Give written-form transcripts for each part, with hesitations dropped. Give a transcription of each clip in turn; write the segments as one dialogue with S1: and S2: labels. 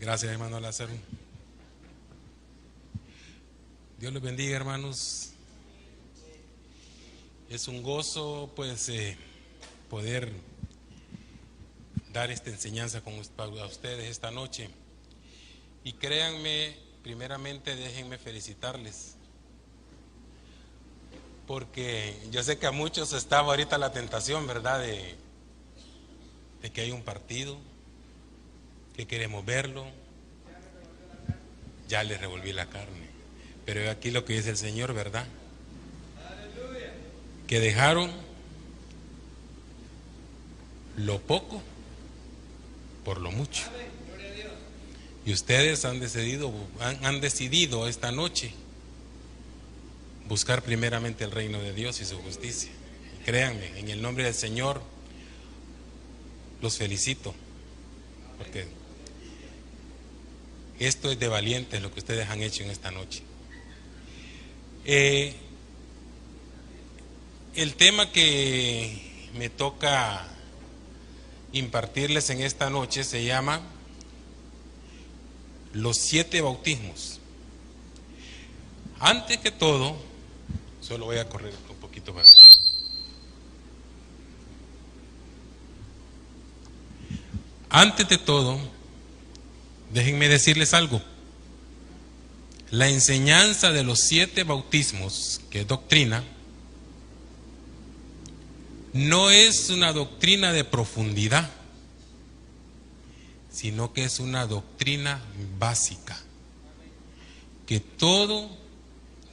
S1: Gracias, hermano Lázaro. Dios los bendiga, hermanos. Es un gozo, pues, poder dar esta enseñanza a ustedes esta noche. Y créanme, primeramente déjenme felicitarles, porque yo sé que a muchos estaba ahorita la tentación, ¿verdad?, de que hay un partido, que queremos verlo. Ya les revolví la carne. Pero aquí lo que dice el Señor, ¿verdad? Que dejaron lo poco por lo mucho. Y ustedes han decidido esta noche buscar primeramente el reino de Dios y su justicia. Y créanme, en el nombre del Señor los felicito, porque esto es de valientes lo que ustedes han hecho en esta noche. El tema que me toca impartirles en esta noche se llama los 7 bautismos. Antes que todo, solo voy a correr un poquito más. Antes de todo, déjenme decirles algo. La enseñanza de los 7 bautismos, que es doctrina, no es una doctrina de profundidad, sino que es una doctrina básica, que todo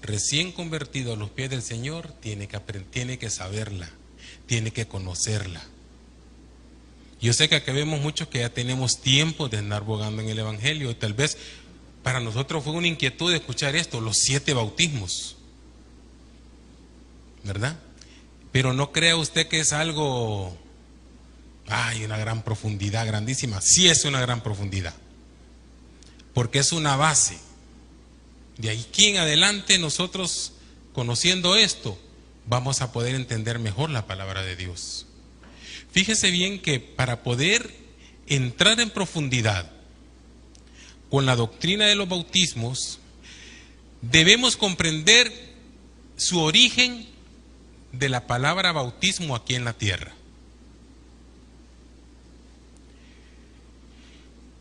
S1: recién convertido a los pies del Señor tiene que saberla, tiene que conocerla. Yo sé que aquí vemos muchos que ya tenemos tiempo de andar bogando en el Evangelio, y tal vez para nosotros fue una inquietud de escuchar esto, los 7 bautismos, ¿verdad? Pero no crea usted que es algo, una gran profundidad, grandísima. Sí es una gran profundidad, porque es una base. De aquí en adelante nosotros, conociendo esto, vamos a poder entender mejor la palabra de Dios. Fíjese bien que para poder entrar en profundidad con la doctrina de los bautismos, debemos comprender su origen de la palabra bautismo aquí en la tierra.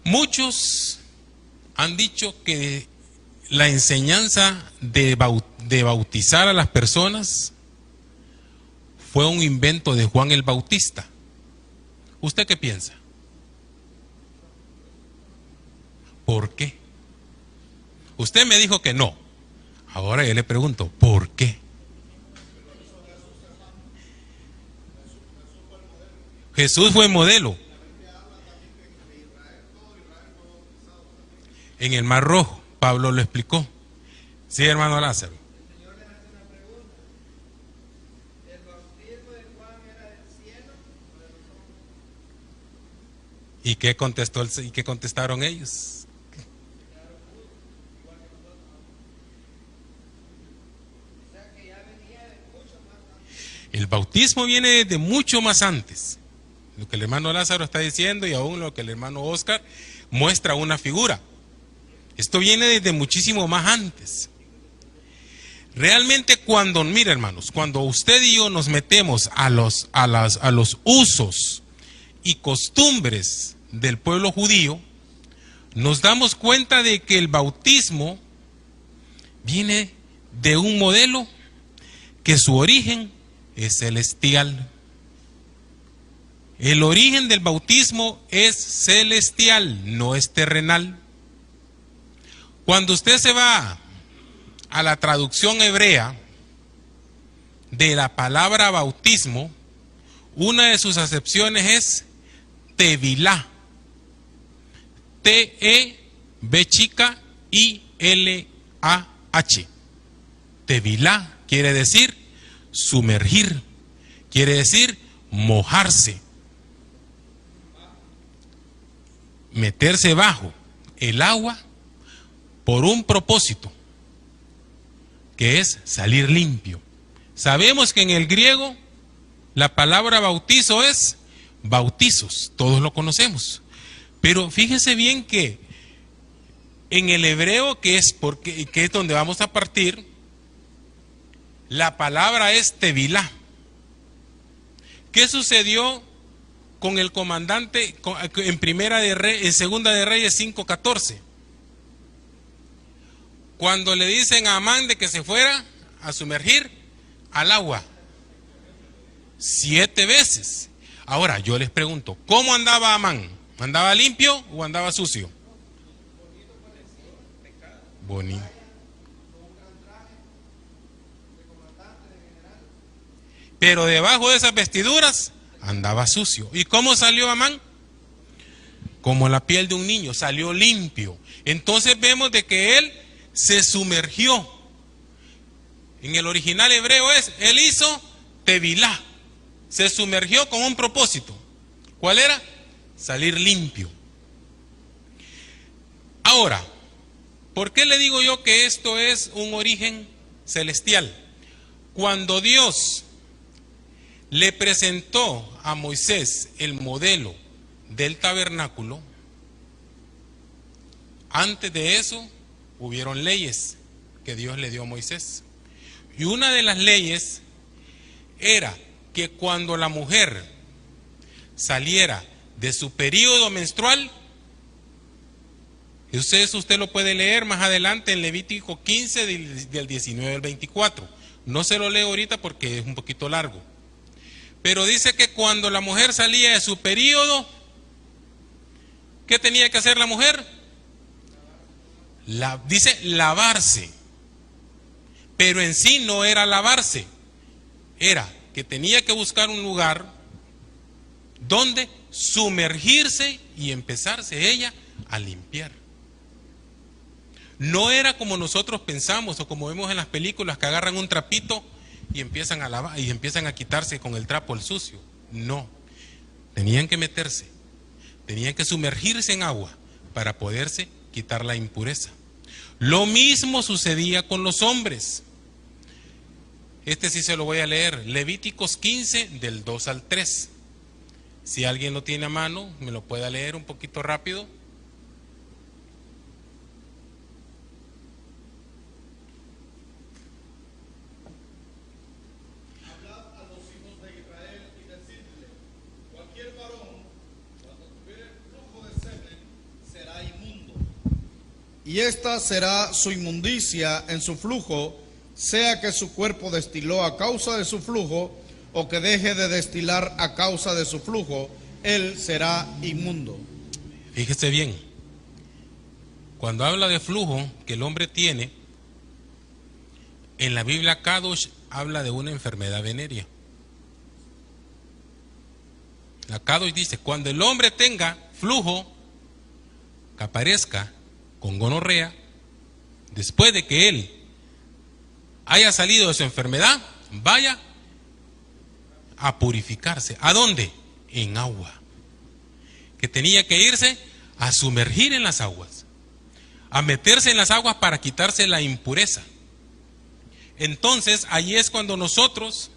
S1: Muchos han dicho que la enseñanza de bautizar a las personas fue un invento de Juan el Bautista. ¿Usted qué piensa? ¿Por qué? Usted me dijo que no. Ahora yo le pregunto, ¿por qué? Jesús fue el modelo. En el Mar Rojo, Pablo lo explicó. Sí, hermano Lázaro. ¿Y qué contestaron ellos? El bautismo viene de mucho más antes. Lo que el hermano Lázaro está diciendo y aún lo que el hermano Oscar muestra una figura. Esto viene desde muchísimo más antes. Realmente mira hermanos, cuando usted y yo nos metemos a los usos y costumbres del pueblo judío, nos damos cuenta de que el bautismo viene de un modelo que su origen es celestial. El origen del bautismo es celestial, no es terrenal. Cuando usted se va a la traducción hebrea de la palabra bautismo, una de sus acepciones es tevilá. T-E-V-I-L-A-H. Tevilá quiere decir sumergir, quiere decir mojarse, meterse bajo el agua por un propósito, que es salir limpio. Sabemos que en el griego la palabra bautizo es bautizos, todos lo conocemos. Pero fíjese bien que En el hebreo, que es donde vamos a partir, la palabra es tevilá. ¿Qué sucedió con el comandante en Segunda de Reyes 5:14? Cuando le dicen a Amán de que se fuera a sumergir al agua 7 veces. Ahora yo les pregunto, ¿cómo andaba Amán? ¿Andaba limpio o andaba sucio? Bonito. Pero debajo de esas vestiduras andaba sucio. ¿Y cómo salió Amán? Como la piel de un niño, salió limpio. Entonces vemos de que él se sumergió. En el original hebreo él hizo tevilá. Se sumergió con un propósito. ¿Cuál era? Salir limpio. Ahora, ¿por qué le digo yo que esto es un origen celestial? Cuando Dios le presentó a Moisés el modelo del tabernáculo, antes de eso hubieron leyes que Dios le dio a Moisés. Y una de las leyes era que cuando la mujer saliera de su periodo menstrual, usted lo puede leer más adelante en Levítico 15 del 19 al 24. No se lo leo ahorita porque es un poquito largo. Pero dice que cuando la mujer salía de su periodo, ¿qué tenía que hacer la mujer? Dice lavarse. Pero en sí no era lavarse. Era que tenía que buscar un lugar donde sumergirse y empezarse ella a limpiar. No era como nosotros pensamos o como vemos en las películas que agarran un trapito y empiezan a lavar y empiezan a quitarse con el trapo el sucio. No, tenían que meterse, tenían que sumergirse en agua para poderse quitar la impureza. Lo mismo sucedía con los hombres. Este sí se lo voy a leer, Levíticos 15 del 2 al 3. Si alguien lo tiene a mano, me lo pueda leer un poquito rápido.
S2: Y esta será su inmundicia en su flujo, sea que su cuerpo destiló a causa de su flujo, o que deje de destilar a causa de su flujo, él será inmundo.
S1: Fíjese bien, cuando habla de flujo que el hombre tiene, en la Biblia Kadosh habla de una enfermedad venérea. La Kadosh dice, cuando el hombre tenga flujo, que aparezca con gonorrea, después de que él haya salido de su enfermedad, vaya a purificarse. ¿A dónde? En agua. Que tenía que irse a sumergir en las aguas, a meterse en las aguas para quitarse la impureza. Entonces, ahí es cuando nosotros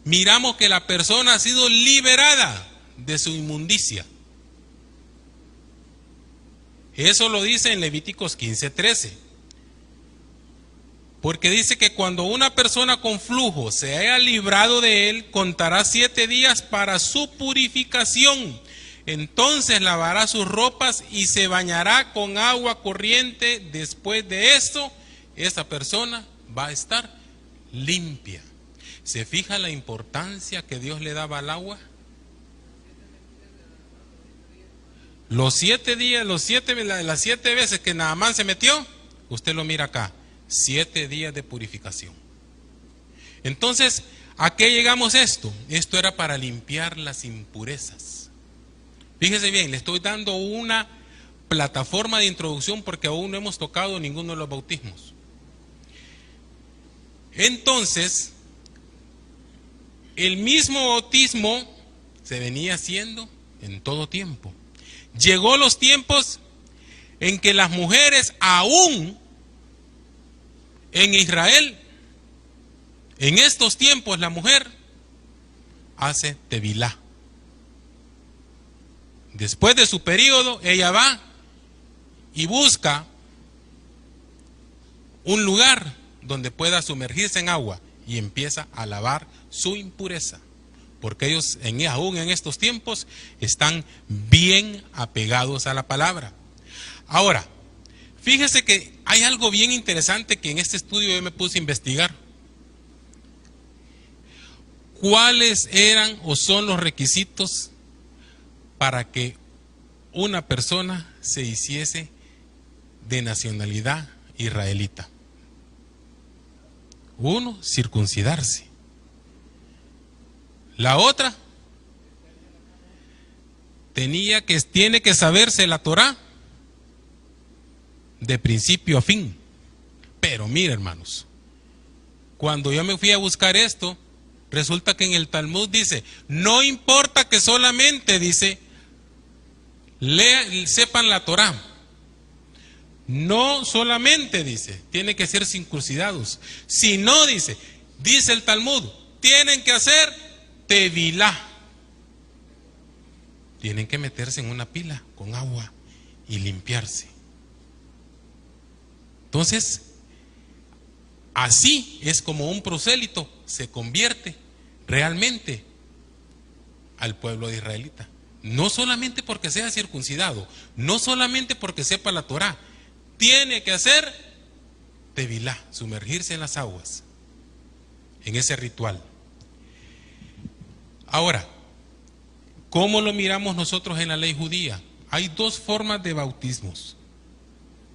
S1: miramos que la persona ha sido liberada de su inmundicia. Eso lo dice en Levíticos 15:13. Porque dice que cuando una persona con flujo se haya librado de él, contará 7 días para su purificación. Entonces lavará sus ropas y se bañará con agua corriente. Después de esto, esa persona va a estar limpia. ¿Se fija la importancia que Dios le daba al agua? Los 7 días, las 7 veces que Naamán se metió, usted lo mira acá, 7 días de purificación. Entonces, ¿a qué llegamos esto? Esto era para limpiar las impurezas. Fíjese bien, le estoy dando una plataforma de introducción porque aún no hemos tocado ninguno de los bautismos. Entonces, el mismo bautismo se venía haciendo en todo tiempo. Llegó los tiempos en que las mujeres aún en Israel, en estos tiempos la mujer hace tevilá. Después de su periodo, ella va y busca un lugar donde pueda sumergirse en agua y empieza a lavar su impureza. Porque ellos aún en estos tiempos están bien apegados a la palabra. Ahora, fíjese que hay algo bien interesante que en este estudio yo me puse a investigar. ¿Cuáles eran o son los requisitos para que una persona se hiciese de nacionalidad israelita? Uno, circuncidarse. La otra, tiene que saberse la Torá de principio a fin. Pero mire, hermanos, cuando yo me fui a buscar esto, resulta que en el Talmud dice, no importa que solamente, dice, sepan la Torá. No solamente, dice, tienen que ser circuncidados, sino, dice el Talmud, tienen que hacer tevilá. Tienen que meterse en una pila con agua y limpiarse. Entonces, así es como un prosélito se convierte realmente al pueblo de israelita. No solamente porque sea circuncidado, no solamente porque sepa la Torá, tiene que hacer tevilá, sumergirse en las aguas, en ese ritual. Ahora, ¿cómo lo miramos nosotros en la ley judía? Hay dos formas de bautismos,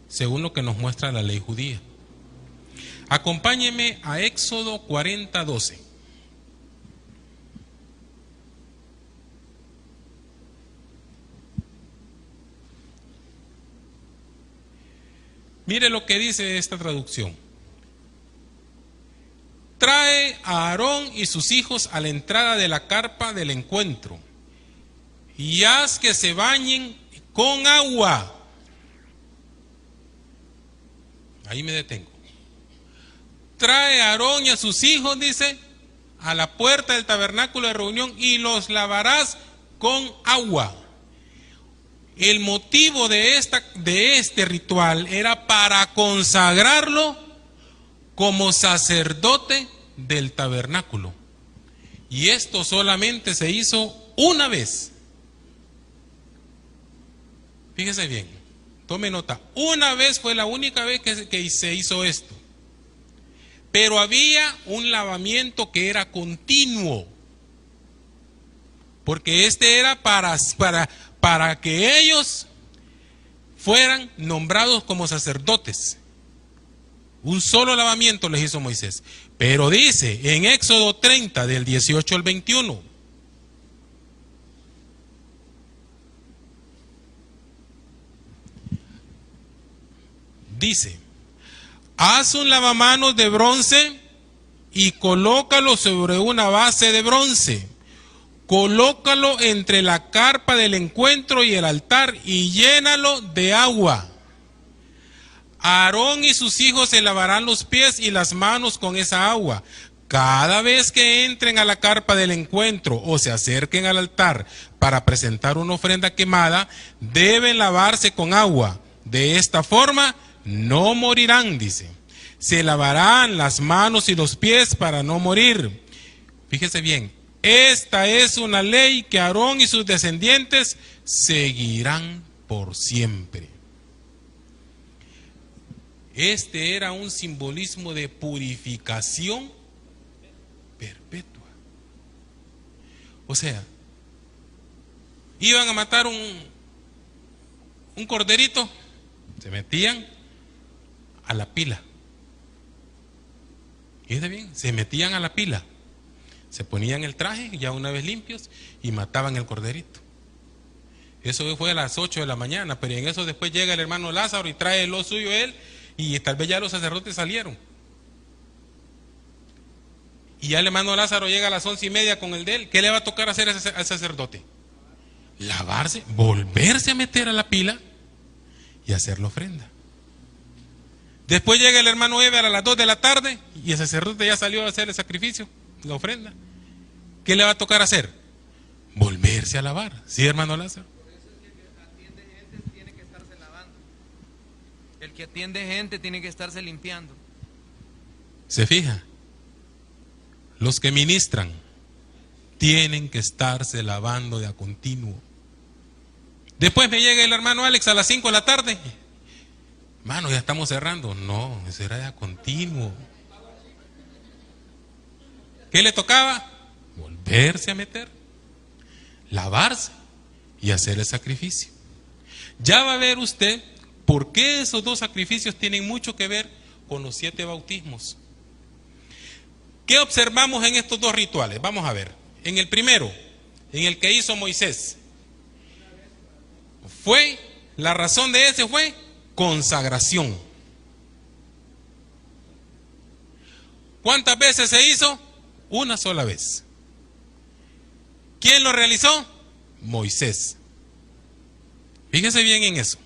S1: según lo que nos muestra la ley judía. Acompáñeme a Éxodo 40:12. Mire lo que dice esta traducción. Trae a Aarón y sus hijos a la entrada de la carpa del encuentro y haz que se bañen con agua. Ahí me detengo. Trae a Aarón y a sus hijos, dice, a la puerta del tabernáculo de reunión y los lavarás con agua. El motivo de este ritual era para consagrarlo como sacerdote del tabernáculo. Y esto solamente se hizo una vez. Fíjese bien, tome nota, una vez fue la única vez que se hizo esto. Pero había un lavamiento que era continuo, porque este era para que ellos fueran nombrados como sacerdotes. Un solo lavamiento les hizo Moisés. Pero dice en Éxodo 30, del 18 al 21. Dice, haz un lavamanos de bronce y colócalo sobre una base de bronce. Colócalo entre la carpa del encuentro y el altar y llénalo de agua. Aarón y sus hijos se lavarán los pies y las manos con esa agua. Cada vez que entren a la carpa del encuentro o se acerquen al altar para presentar una ofrenda quemada, deben lavarse con agua. De esta forma no morirán, dice. Se lavarán las manos y los pies para no morir. Fíjese bien, esta es una ley que Aarón y sus descendientes seguirán por siempre. Este era un simbolismo de purificación perpetua. O sea, iban a matar un corderito, se metían a la pila. ¿Y está bien? Se metían a la pila, se ponían el traje ya una vez limpios y mataban el corderito. Eso fue a las 8 de la mañana, pero en eso después llega el hermano Lázaro y trae lo suyo él. Y tal vez ya los sacerdotes salieron. Y ya el hermano Lázaro llega a las 11:30 con el de él. ¿Qué le va a tocar hacer al sacerdote? Lavarse, volverse a meter a la pila y hacer la ofrenda. Después llega el hermano Eber a las 2 de la tarde y el sacerdote ya salió a hacer el sacrificio, la ofrenda. ¿Qué le va a tocar hacer? Volverse a lavar. ¿Sí, hermano Lázaro?
S3: El que atiende gente tiene que estarse limpiando.
S1: ¿Se fija? Los que ministran tienen que estarse lavando de a continuo. Después me llega el hermano Alex a las 5 de la tarde. Mano, ya estamos cerrando. No, eso era de a continuo. ¿Qué le tocaba? Volverse a meter, lavarse y hacer el sacrificio. Ya va a ver usted por qué esos dos sacrificios tienen mucho que ver con los 7 bautismos. ¿Qué observamos en estos dos rituales? Vamos a ver. En el primero, en el que hizo Moisés, la razón de ese fue consagración. ¿Cuántas veces se hizo? Una sola vez. ¿Quién lo realizó? Moisés. Fíjese bien en eso.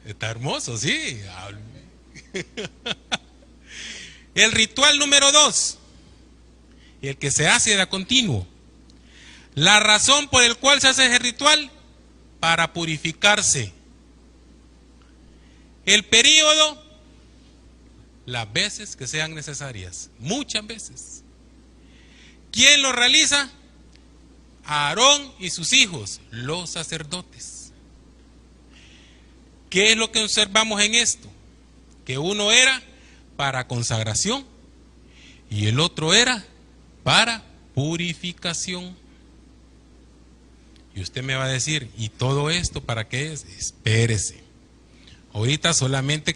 S1: Está hermoso, sí. El ritual número 2, el que se hace de a continuo. La razón por el cual se hace ese ritual, para purificarse. El periodo, las veces que sean necesarias, muchas veces. ¿Quién lo realiza? Aarón y sus hijos, los sacerdotes. ¿Qué es lo que observamos en esto? Que uno era para consagración y el otro era para purificación. Y usted me va a decir, ¿y todo esto para qué es? Espérese. Ahorita solamente,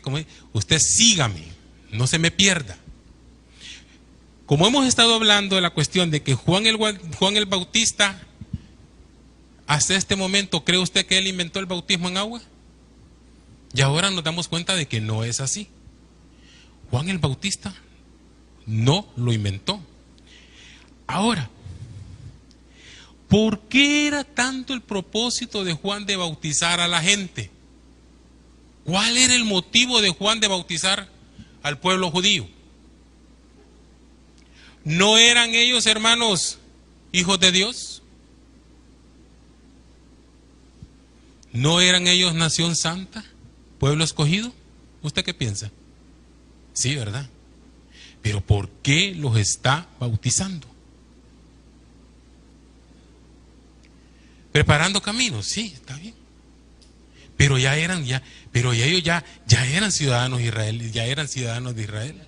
S1: usted sígame, no se me pierda. Como hemos estado hablando de la cuestión de que Juan el Bautista, hasta este momento, ¿cree usted que él inventó el bautismo en agua? Y ahora nos damos cuenta de que no es así. Juan el Bautista no lo inventó. Ahora, ¿por qué era tanto el propósito de Juan de bautizar a la gente? ¿Cuál era el motivo de Juan de bautizar al pueblo judío? ¿No eran ellos, hermanos, hijos de Dios? ¿No eran ellos nación santa, pueblo escogido? ¿Usted qué piensa? Sí, ¿verdad? Pero ¿por qué los está bautizando? Preparando caminos, sí, está bien. Pero ellos ya eran ciudadanos de Israel, ya eran ciudadanos de Israel.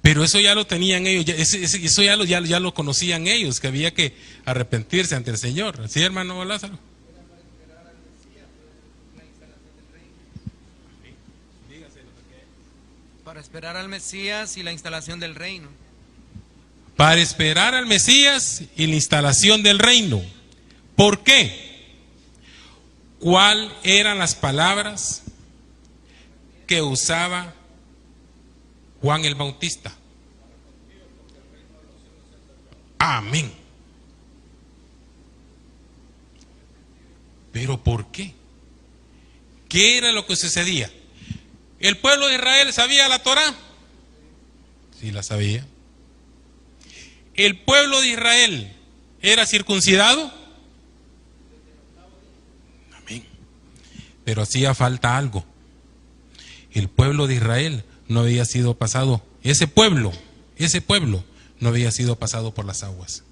S1: Pero eso ya lo tenían ellos, eso ya lo conocían ellos, que había que arrepentirse ante el Señor. ¿Sí, hermano Lázaro?
S3: Para esperar al Mesías y la instalación del reino.
S1: Para esperar al Mesías y la instalación del reino. ¿Por qué? ¿Cuáles eran las palabras que usaba Juan el Bautista? Amén. ¿Pero por qué? ¿Qué era lo que sucedía? ¿El pueblo de Israel sabía la Torá? Sí, la sabía. ¿El pueblo de Israel era circuncidado? Amén. Pero hacía falta algo. El pueblo de Israel no había sido pasado, ese pueblo no había sido pasado por las aguas.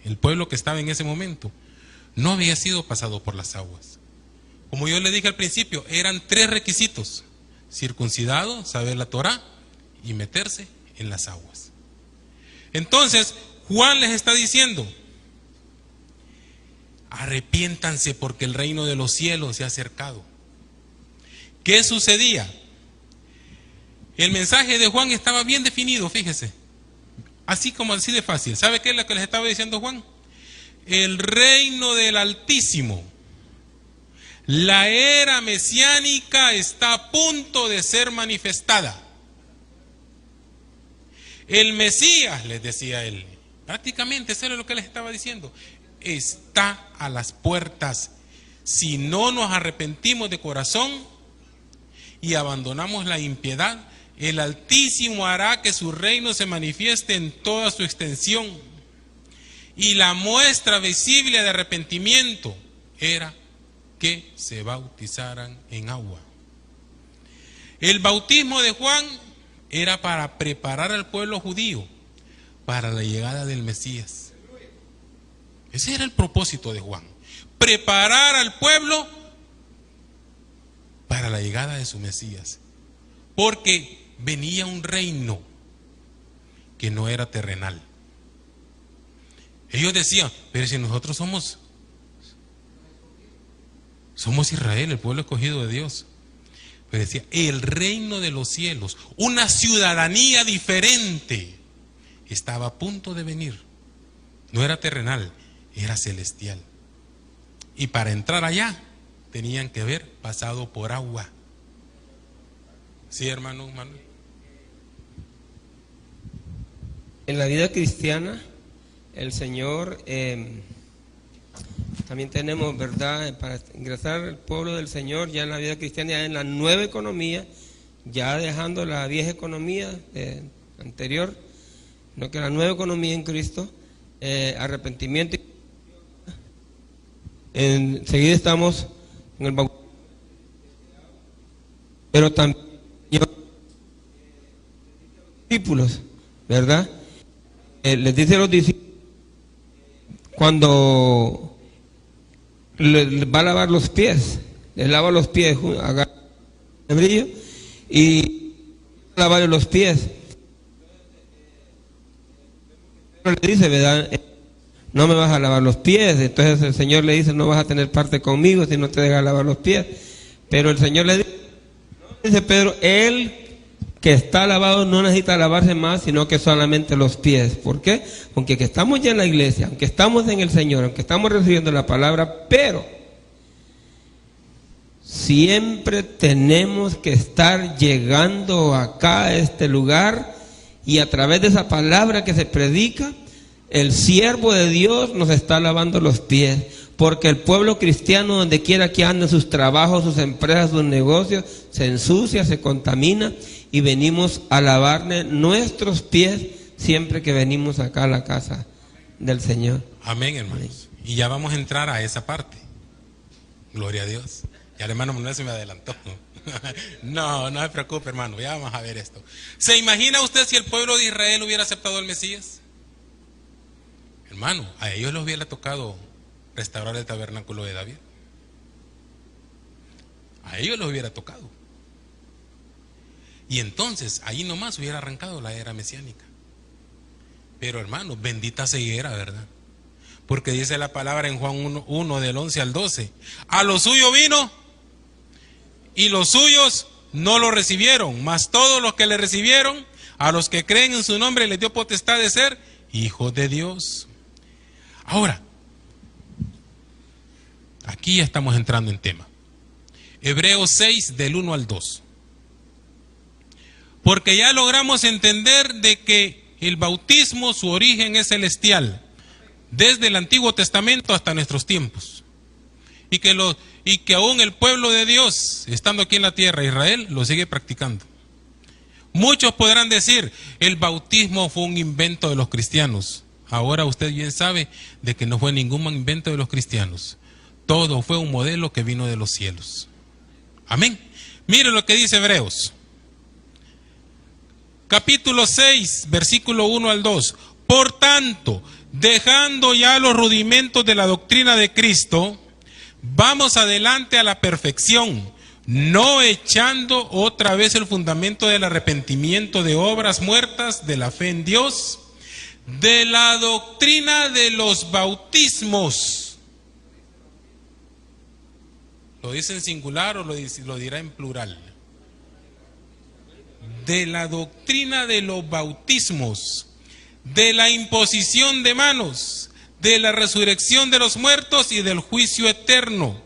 S1: El pueblo que estaba en ese momento no había sido pasado por las aguas. Como yo le dije al principio, eran 3 requisitos: circuncidado, saber la Torá y meterse en las aguas. Entonces, Juan les está diciendo: arrepiéntanse porque el reino de los cielos se ha acercado. ¿Qué sucedía? El mensaje de Juan estaba bien definido, fíjese. Así de fácil. ¿Sabe qué es lo que les estaba diciendo Juan? El reino del Altísimo, la era mesiánica está a punto de ser manifestada. El Mesías, les decía él, prácticamente eso era lo que les estaba diciendo, está a las puertas. Si no nos arrepentimos de corazón y abandonamos la impiedad, el Altísimo hará que su reino se manifieste en toda su extensión. Y la muestra visible de arrepentimiento era que se bautizaran en agua. El bautismo de Juan era para preparar al pueblo judío para la llegada del Mesías. Ese era el propósito de Juan, preparar al pueblo para la llegada de su Mesías, porque venía un reino que no era terrenal. Ellos decían, pero si nosotros somos Israel, el pueblo escogido de Dios. Pero decía, el reino de los cielos, una ciudadanía diferente, estaba a punto de venir. No era terrenal, era celestial. Y para entrar allá, tenían que haber pasado por agua. ¿Sí, hermano Manuel?
S4: En la vida cristiana, el Señor, también tenemos, ¿verdad?, para ingresar al pueblo del Señor, ya en la vida cristiana, ya en la nueva economía, ya dejando la vieja economía anterior, no, que la nueva economía en Cristo, arrepentimiento. Enseguida estamos en el bautismo, pero también los discípulos, ¿verdad? Les dice a los discípulos, cuando les va a lavar los pies, les lava los pies, agarra el brillo y lavarle los pies. Pero le dice, ¿verdad?, no me vas a lavar los pies. Entonces el Señor le dice, no vas a tener parte conmigo si no te dejas lavar los pies. Pero el Señor le dice, Pedro, él que está lavado no necesita lavarse más, sino que solamente los pies. ¿Por qué? Porque estamos ya en la iglesia, aunque estamos en el Señor, aunque estamos recibiendo la palabra, pero siempre tenemos que estar llegando acá a este lugar, y a través de esa palabra que se predica, el siervo de Dios nos está lavando los pies, porque el pueblo cristiano, donde quiera que ande, sus trabajos, sus empresas, sus negocios, se ensucia, se contamina, y venimos a lavarle nuestros pies siempre que venimos acá a la casa del Señor.
S1: Amén, hermanos. Y ya vamos a entrar a esa parte. Gloria a Dios. Ya el hermano Manuel se me adelantó. No se preocupe, hermano, ya vamos a ver esto. ¿Se imagina usted si el pueblo de Israel hubiera aceptado al Mesías? Hermano, a ellos les hubiera tocado restaurar el tabernáculo de David. A ellos les hubiera tocado. Y entonces ahí nomás hubiera arrancado la era mesiánica. Pero hermano, bendita ceguera, ¿verdad? Porque dice la palabra en Juan 1 del 11 al 12, a lo suyo vino y los suyos no lo recibieron, mas todos los que le recibieron, a los que creen en su nombre, les dio potestad de ser hijos de Dios. Ahora, aquí ya estamos entrando en tema. Hebreos 6 del 1 al 2. Porque ya logramos entender de que el bautismo, su origen es celestial, desde el Antiguo Testamento hasta nuestros tiempos. Y que aún el pueblo de Dios, estando aquí en la tierra, Israel, lo sigue practicando. Muchos podrán decir, el bautismo fue un invento de los cristianos. Ahora usted bien sabe de que no fue ningún invento de los cristianos. Todo fue un modelo que vino de los cielos. Amén. Mire lo que dice Hebreos. Capítulo 6, versículo 1 al 2. Por tanto, dejando ya los rudimentos de la doctrina de Cristo, vamos adelante a la perfección, no echando otra vez el fundamento del arrepentimiento de obras muertas, de la fe en Dios, de la doctrina de los bautismos. ¿Lo dice en singular o lo dirá en plural? De la doctrina de los bautismos, de la imposición de manos, de la resurrección de los muertos y del juicio eterno.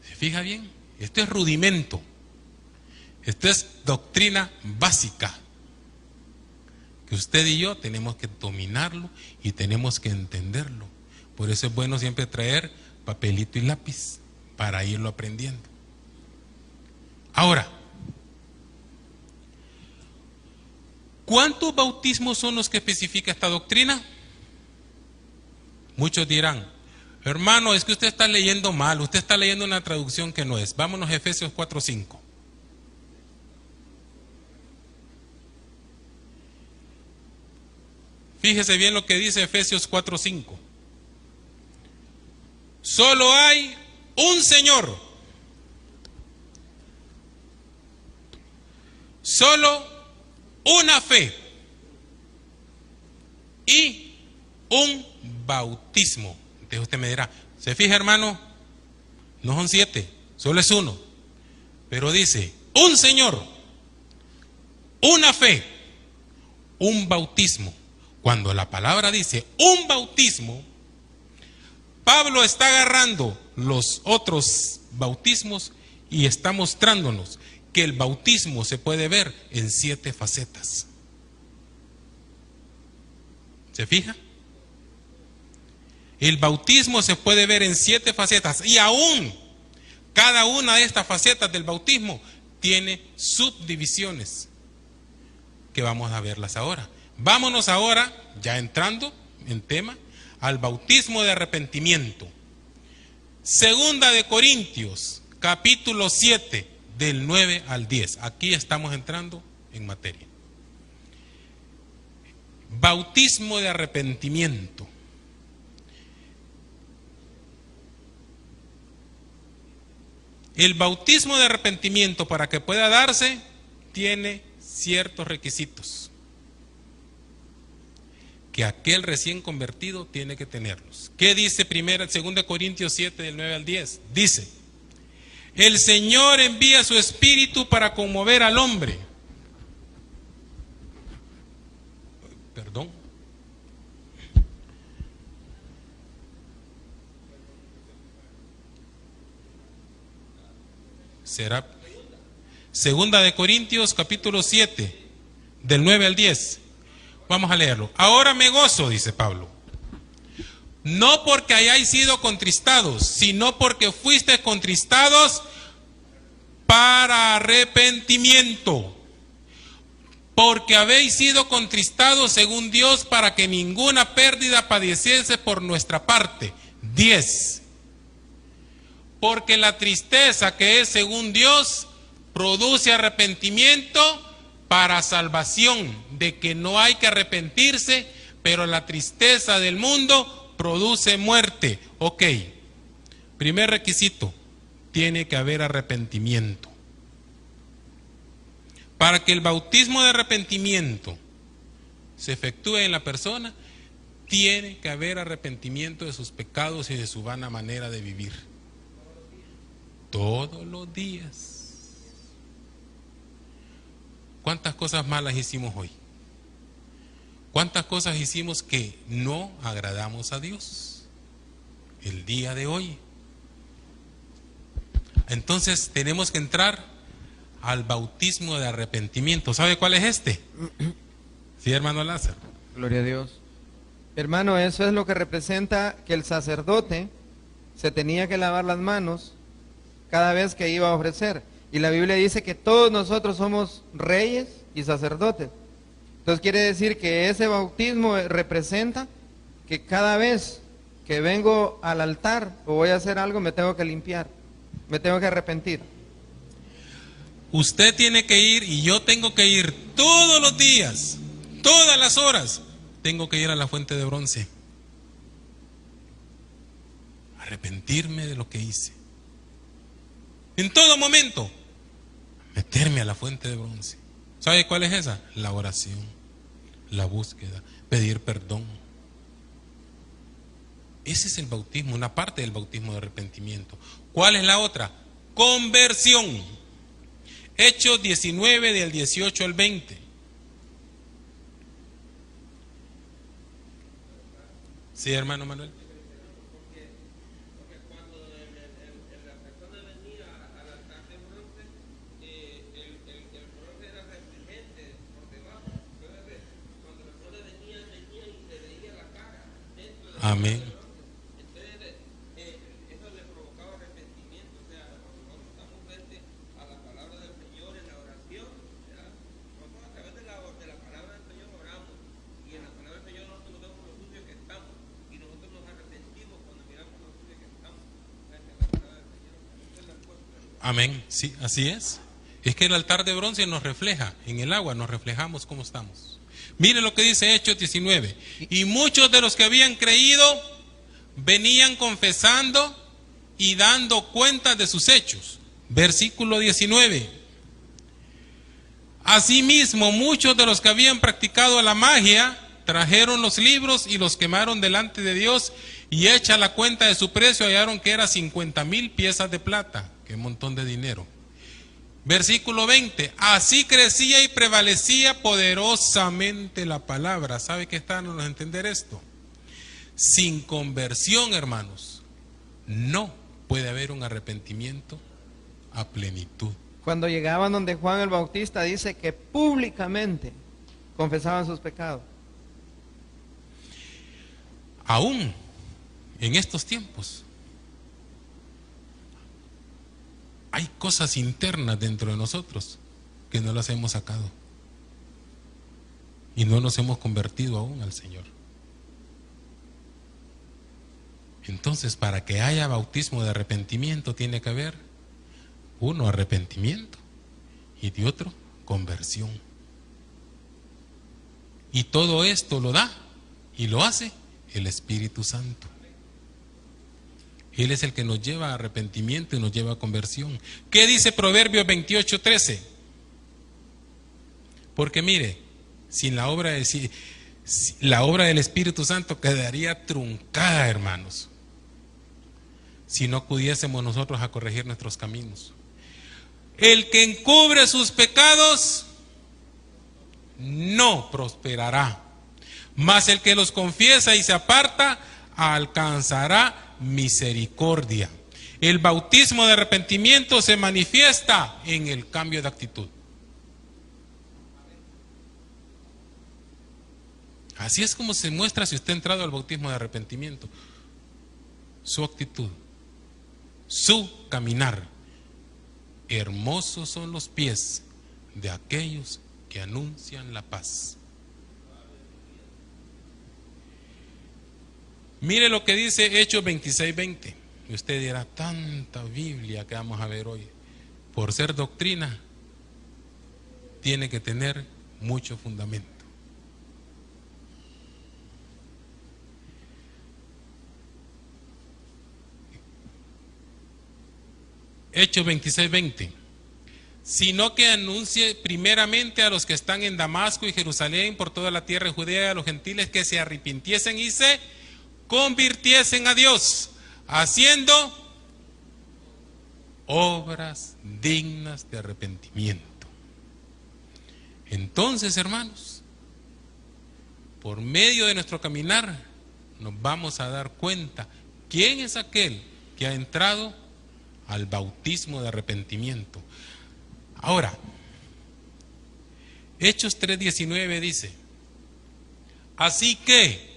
S1: ¿Se fija bien? Esto es rudimento. Esto es doctrina básica, que usted y yo tenemos que dominarlo y tenemos que entenderlo. Por eso es bueno siempre traer papelito y lápiz para irlo aprendiendo. Ahora, ¿cuántos bautismos son los que especifica esta doctrina? Muchos dirán, Hermano, es que usted está leyendo mal, usted está leyendo una traducción que no es. Vámonos a Efesios 4:5. Fíjese bien lo que dice Efesios 4:5. Solo hay un Señor, solo una fe y un bautismo. Entonces usted me dirá, ¿se fija, hermano? No son 7, solo es uno. Pero dice, un Señor, una fe, un bautismo. Cuando la palabra dice un bautismo, Pablo está agarrando los otros bautismos y está mostrándonos que el bautismo se puede ver en 7 facetas. ¿Se fija? El bautismo se puede ver en 7 facetas y aún cada una de estas facetas del bautismo tiene subdivisiones que vamos a verlas ahora. Vámonos ahora, ya entrando en tema, al bautismo de arrepentimiento. Segunda de Corintios, capítulo 7, del 9 al 10. Aquí estamos entrando en materia. Bautismo de arrepentimiento. El bautismo de arrepentimiento, para que pueda darse, tiene ciertos requisitos que aquel recién convertido tiene que tenerlos. ¿Qué dice 2 Corintios 7 del 9 al 10? Dice, el Señor envía su Espíritu para conmover al hombre. Perdón. Será 2 Corintios capítulo 7 del 9 al 10. Vamos a leerlo. Ahora me gozo, dice Pablo, no porque hayáis sido contristados, sino porque fuisteis contristados para arrepentimiento. Porque habéis sido contristados según Dios para que ninguna pérdida padeciese por nuestra parte. 10. Porque la tristeza que es según Dios produce arrepentimiento para salvación, de que no hay que arrepentirse, pero la tristeza del mundo produce muerte. Ok, primer requisito, tiene que haber arrepentimiento. Para que el bautismo de arrepentimiento se efectúe en la persona, tiene que haber arrepentimiento de sus pecados y de su vana manera de vivir. Todos los días. ¿Cuántas cosas malas hicimos hoy? ¿Cuántas cosas hicimos que no agradamos a Dios el día de hoy? Entonces tenemos que entrar al bautismo de arrepentimiento. ¿Sabe cuál es este? Sí, hermano Lázaro.
S5: Gloria a Dios. Hermano, eso es lo que representa que el sacerdote se tenía que lavar las manos cada vez que iba a ofrecer. Y la Biblia dice que todos nosotros somos reyes y sacerdotes. Entonces quiere decir que ese bautismo representa que cada vez que vengo al altar o voy a hacer algo me tengo que limpiar, me tengo que arrepentir.
S1: Usted tiene que ir y yo tengo que ir todos los días, todas las horas. Tengo que ir a la fuente de bronce. Arrepentirme de lo que hice. En todo momento. Meterme a la fuente de bronce. ¿Sabe cuál es esa? La oración, la búsqueda, pedir perdón. Ese es el bautismo, una parte del bautismo de arrepentimiento. ¿Cuál es la otra? Conversión. Hechos 19 del 18 al 20. Sí, hermano Manuel. Amén.
S4: Entonces, eso le provocaba arrepentimiento. O sea, cuando nosotros estamos frente a la palabra del Señor en la oración, ¿verdad? Nosotros a través de la palabra del Señor oramos, y en la palabra del Señor nosotros vemos lo sucios que estamos, y nosotros nos arrepentimos cuando miramos los
S1: Amén, sí, así es. Es que el altar de bronce nos refleja, en el agua nos reflejamos cómo estamos. Mire lo que dice Hechos 19. Y muchos de los que habían creído venían confesando y dando cuenta de sus hechos. Versículo 19. Asimismo, muchos de los que habían practicado la magia trajeron los libros y los quemaron delante de Dios, y hecha la cuenta de su precio hallaron que era 50,000 piezas de plata. Qué montón de dinero. Versículo 20. Así crecía y prevalecía poderosamente la palabra. ¿Sabe qué está dándonos a entender esto? Sin conversión, hermanos, no puede haber un arrepentimiento a plenitud.
S5: Cuando llegaban donde Juan el Bautista, dice que públicamente confesaban sus pecados.
S1: Aún en estos tiempos hay cosas internas dentro de nosotros que no las hemos sacado y no nos hemos convertido aún al Señor. Entonces, para que haya bautismo de arrepentimiento tiene que haber uno, arrepentimiento, y de otro, conversión. Y todo esto lo da y lo hace el Espíritu Santo. Él es el que nos lleva a arrepentimiento y nos lleva a conversión. ¿Qué dice Proverbios 28:13? Porque mire, sin la obra del Espíritu Santo quedaría truncada, hermanos, si no acudiésemos nosotros a corregir nuestros caminos. El que encubre sus pecados no prosperará, mas el que los confiesa y se aparta alcanzará misericordia. El bautismo de arrepentimiento se manifiesta en el cambio de actitud. Así es como se muestra si usted ha entrado al bautismo de arrepentimiento. Su actitud, su caminar. Hermosos son los pies de aquellos que anuncian la paz. Mire lo que dice Hechos 26:20. Y usted dirá, tanta Biblia que vamos a ver hoy. Por ser doctrina, tiene que tener mucho fundamento. Hechos 26:20. Sino que anuncie primeramente a los que están en Damasco y Jerusalén, por toda la tierra de Judea, a los gentiles que se arrepintiesen y se convirtiesen a Dios, haciendo obras dignas de arrepentimiento. Entonces, hermanos, por medio de nuestro caminar, nos vamos a dar cuenta quién es aquel que ha entrado al bautismo de arrepentimiento. Ahora, Hechos 3:19 dice: así que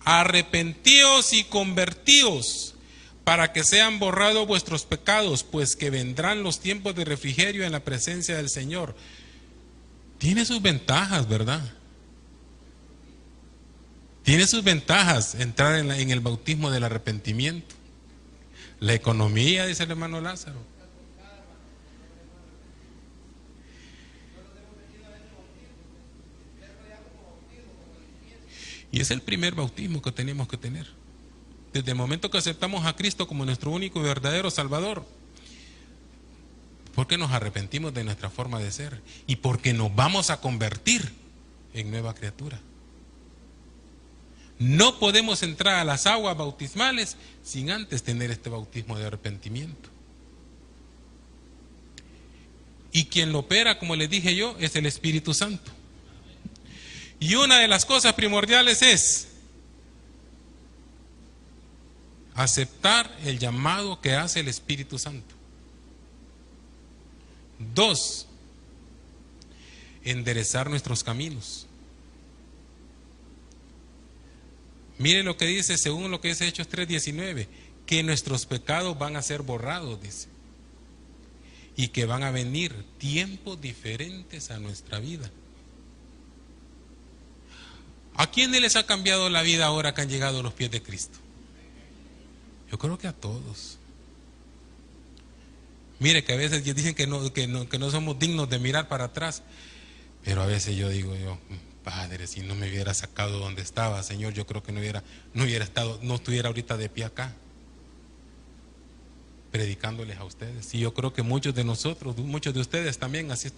S1: arrepentíos y convertíos para que sean borrados vuestros pecados, pues que vendrán los tiempos de refrigerio en la presencia del Señor. Tiene sus ventajas, ¿verdad? Tiene sus ventajas entrar en el bautismo del arrepentimiento. La economía, dice el hermano Lázaro. Y es el primer bautismo que tenemos que tener. Desde el momento que aceptamos a Cristo como nuestro único y verdadero Salvador. Porque nos arrepentimos de nuestra forma de ser. Y porque nos vamos a convertir en nueva criatura. No podemos entrar a las aguas bautismales sin antes tener este bautismo de arrepentimiento. Y quien lo opera, como les dije yo, es el Espíritu Santo. Y una de las cosas primordiales es aceptar el llamado que hace el Espíritu Santo. 2, enderezar nuestros caminos. Mire lo que dice, según lo que dice Hechos 3:19, que nuestros pecados van a ser borrados, dice, y que van a venir tiempos diferentes a nuestra vida. ¿A quiénes les ha cambiado la vida ahora que han llegado a los pies de Cristo? Yo creo que a todos. Mire que a veces dicen que no somos dignos de mirar para atrás, pero a veces yo digo Padre, si no me hubiera sacado donde estaba, Señor, yo creo que no estuviera ahorita de pie acá, predicándoles a ustedes. Y yo creo que muchos de nosotros, muchos de ustedes también así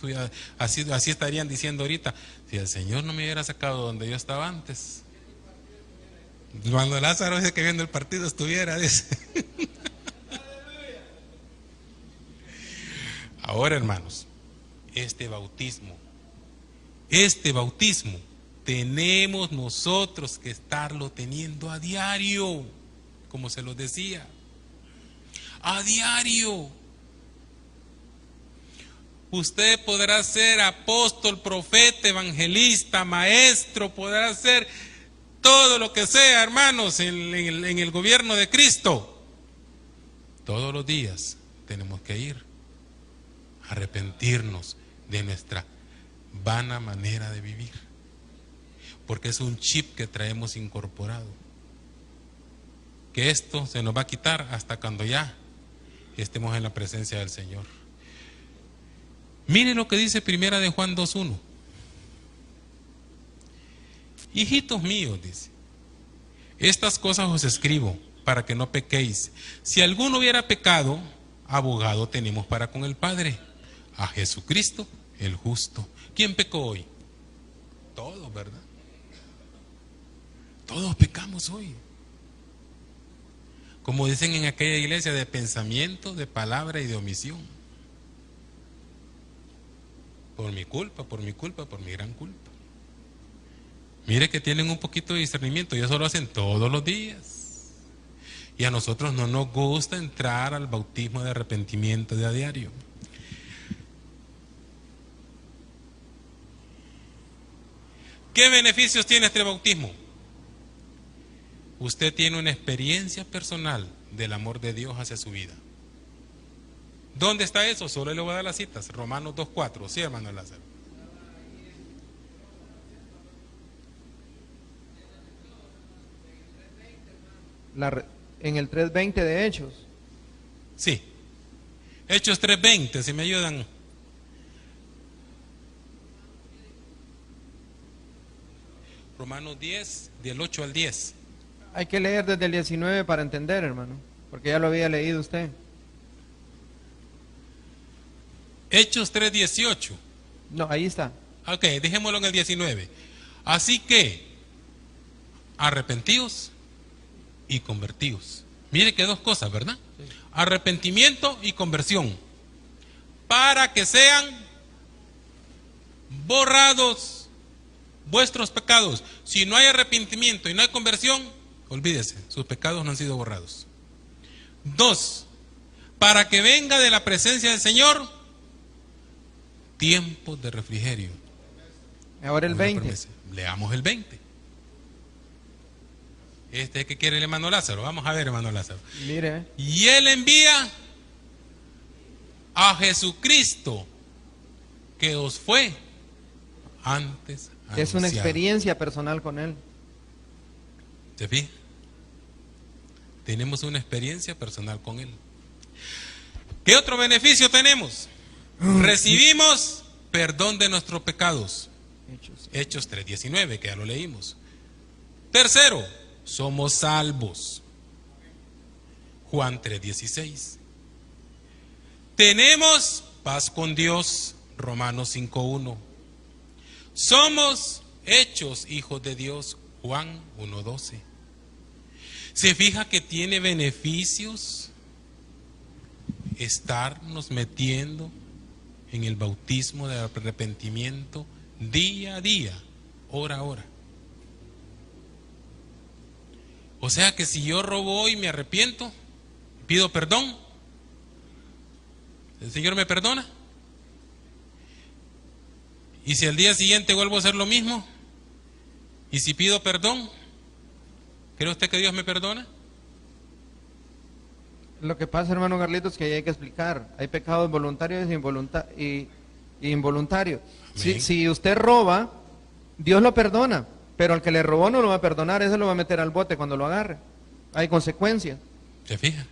S1: estarían diciendo ahorita, si el Señor no me hubiera sacado donde yo estaba antes. Cuando Lázaro dice que viendo el partido estuviera, dice. Ahora, hermanos, este bautismo tenemos nosotros que estarlo teniendo a diario, como se los decía, a diario. Usted podrá ser apóstol, profeta, evangelista, maestro, podrá ser todo lo que sea, hermanos, en el gobierno de Cristo. Todos los días tenemos que ir a arrepentirnos de nuestra vana manera de vivir, porque es un chip que traemos incorporado, que esto se nos va a quitar hasta cuando ya estemos en la presencia del Señor. Mire lo que dice Primera de Juan 2:1. Hijitos míos, dice, estas cosas os escribo para que no pequéis. Si alguno hubiera pecado, abogado tenemos para con el Padre, a Jesucristo el justo. ¿Quién pecó hoy? Todos, ¿verdad? Todos pecamos hoy. Como dicen en aquella iglesia, de pensamiento, de palabra y de omisión. Por mi culpa, por mi gran culpa. Mire que tienen un poquito de discernimiento y eso lo hacen todos los días. Y a nosotros no nos gusta entrar al bautismo de arrepentimiento de a diario. ¿Qué beneficios tiene este bautismo? Usted tiene una experiencia personal del amor de Dios hacia su vida. ¿Dónde está eso? Solo le voy a dar las citas. Romanos 2:4. Sí, hermano Lázaro.
S5: En el 3:20 de Hechos.
S1: Sí. Hechos 3:20, si me ayudan. Romanos 10, del 8 al 10.
S5: Hay que leer desde el 19 para entender, hermano, porque ya lo había leído usted.
S1: Hechos 3:18.
S5: No, ahí está.
S1: Ok, dejémoslo en el 19. Así que, arrepentíos y convertíos. Mire que dos cosas, ¿verdad? Sí. Arrepentimiento y conversión. Para que sean borrados vuestros pecados. Si no hay arrepentimiento y no hay conversión, olvídese, sus pecados no han sido borrados. 2, para que venga de la presencia del Señor tiempos de refrigerio.
S5: Ahora el 20.
S1: Leamos el 20. ¿Qué quiere el hermano Lázaro? Vamos a ver, hermano Lázaro.
S5: Mire.
S1: Y él envía a Jesucristo, que os fue antes anunciado.
S5: Es una experiencia personal con él.
S1: ¿Se fija? Tenemos una experiencia personal con él. ¿Qué otro beneficio tenemos? Recibimos perdón de nuestros pecados. Hechos 3:19, que ya lo leímos. Tercero, somos salvos. Juan 3:16. Tenemos paz con Dios. Romanos 5:1. Somos hechos hijos de Dios. Juan 1:12. ¿Se fija que tiene beneficios estarnos metiendo en el bautismo de arrepentimiento día a día, hora a hora? O sea que si yo robo hoy y me arrepiento, pido perdón, ¿el Señor me perdona? Y si al día siguiente vuelvo a hacer lo mismo, y si pido perdón, ¿cree usted que Dios me perdona?
S5: Lo que pasa, hermano Carlitos, es que hay que explicar. Hay pecados voluntarios y involuntarios. Si usted roba, Dios lo perdona, pero al que le robó no lo va a perdonar, ese lo va a meter al bote cuando lo agarre. Hay consecuencias.
S1: ¿Se fija?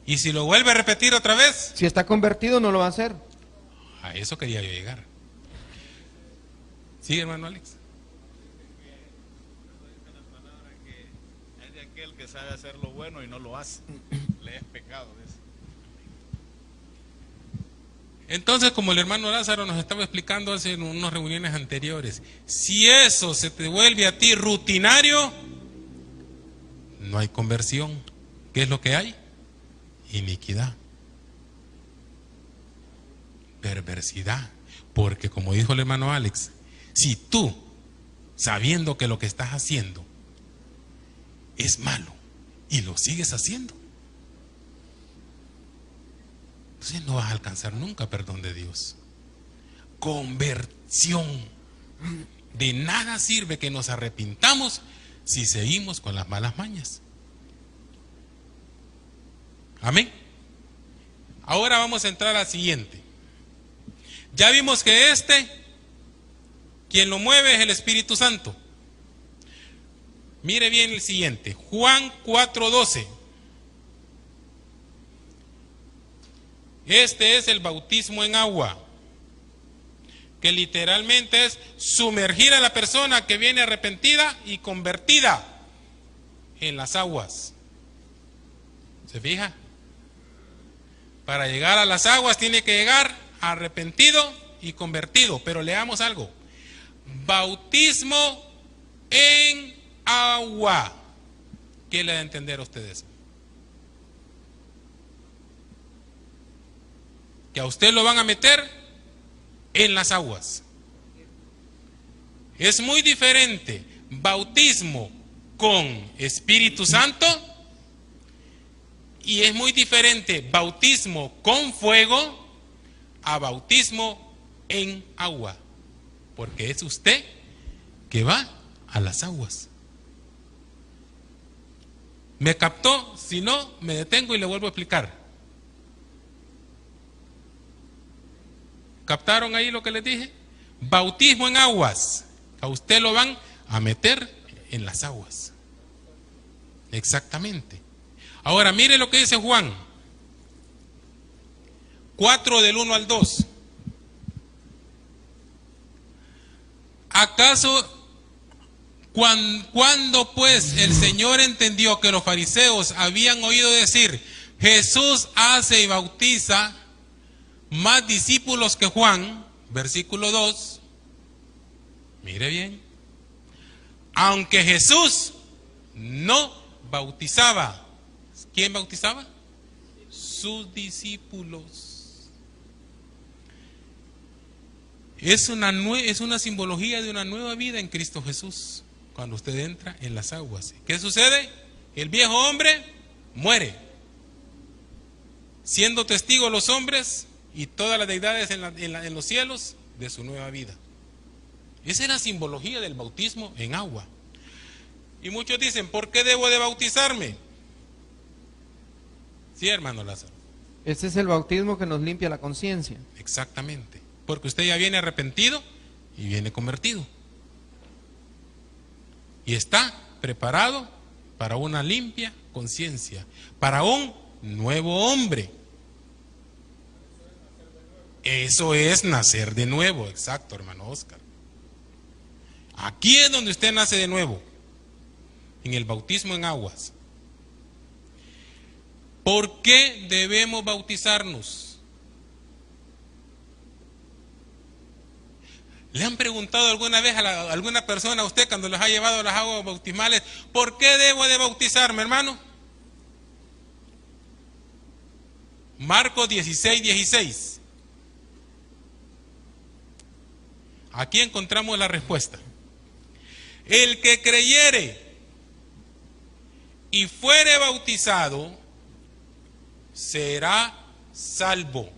S1: Y si lo vuelve a repetir otra vez,
S5: Si está convertido no lo va a hacer.
S1: a eso quería yo llegar. ¿Sí, hermano Alex?
S6: Es de aquel que sabe hacer lo bueno y no lo hace. Le es pecado. Dice.
S1: Entonces, como el hermano Lázaro nos estaba explicando hace unas reuniones anteriores, si eso se te vuelve a ti rutinario, no hay conversión. ¿Qué es lo que hay? Iniquidad, perversidad. Porque como dijo el hermano Alex, si tú, sabiendo que lo que estás haciendo es malo y lo sigues haciendo, entonces no vas a alcanzar nunca perdón de Dios. Conversión. De nada sirve que nos arrepintamos si seguimos con las malas mañas. Amén. Ahora vamos a entrar al siguiente. Ya vimos que quien lo mueve es el Espíritu Santo. Mire bien el siguiente, Juan 4:12. Este es el bautismo en agua, que literalmente es sumergir a la persona que viene arrepentida y convertida en las aguas. ¿Se fija? Para llegar a las aguas tiene que llegar arrepentido y convertido. Pero leamos algo. Bautismo en agua. ¿Qué le da a entender a ustedes? Que a usted lo van a meter en las aguas. Es muy diferente bautismo con Espíritu Santo y es muy diferente bautismo con fuego a bautismo en agua, porque es usted que va a las aguas. ¿Me captó? Si no, me detengo y le vuelvo a explicar. ¿Captaron ahí lo que les dije? Bautismo en aguas. A usted lo van a meter en las aguas. Exactamente. Ahora mire lo que dice Juan 4 del 1 al 2. ¿Acaso cuando pues el Señor entendió que los fariseos habían oído decir, Jesús hace y bautiza más discípulos que Juan, versículo 2, mire bien, aunque Jesús no bautizaba, ¿quién bautizaba? Sus discípulos. Es una simbología de una nueva vida en Cristo Jesús, cuando usted entra en las aguas. ¿Qué sucede? El viejo hombre muere, siendo testigos los hombres y todas las deidades en los cielos de su nueva vida. Esa es la simbología del bautismo en agua. Y muchos dicen, ¿por qué debo de bautizarme? Sí, hermano Lázaro.
S5: Ese es el bautismo que nos limpia la conciencia.
S1: Exactamente. Porque usted ya viene arrepentido y viene convertido. Y está preparado para una limpia conciencia, para un nuevo hombre. Eso es nacer de nuevo, exacto, hermano Oscar. Aquí es donde usted nace de nuevo, en el bautismo en aguas. ¿Por qué debemos bautizarnos? ¿Le han preguntado alguna vez a alguna persona a usted cuando los ha llevado a las aguas bautismales, ¿por qué debo de bautizarme, hermano? Marcos 16:16. Aquí encontramos la respuesta. El que creyere y fuere bautizado será salvo,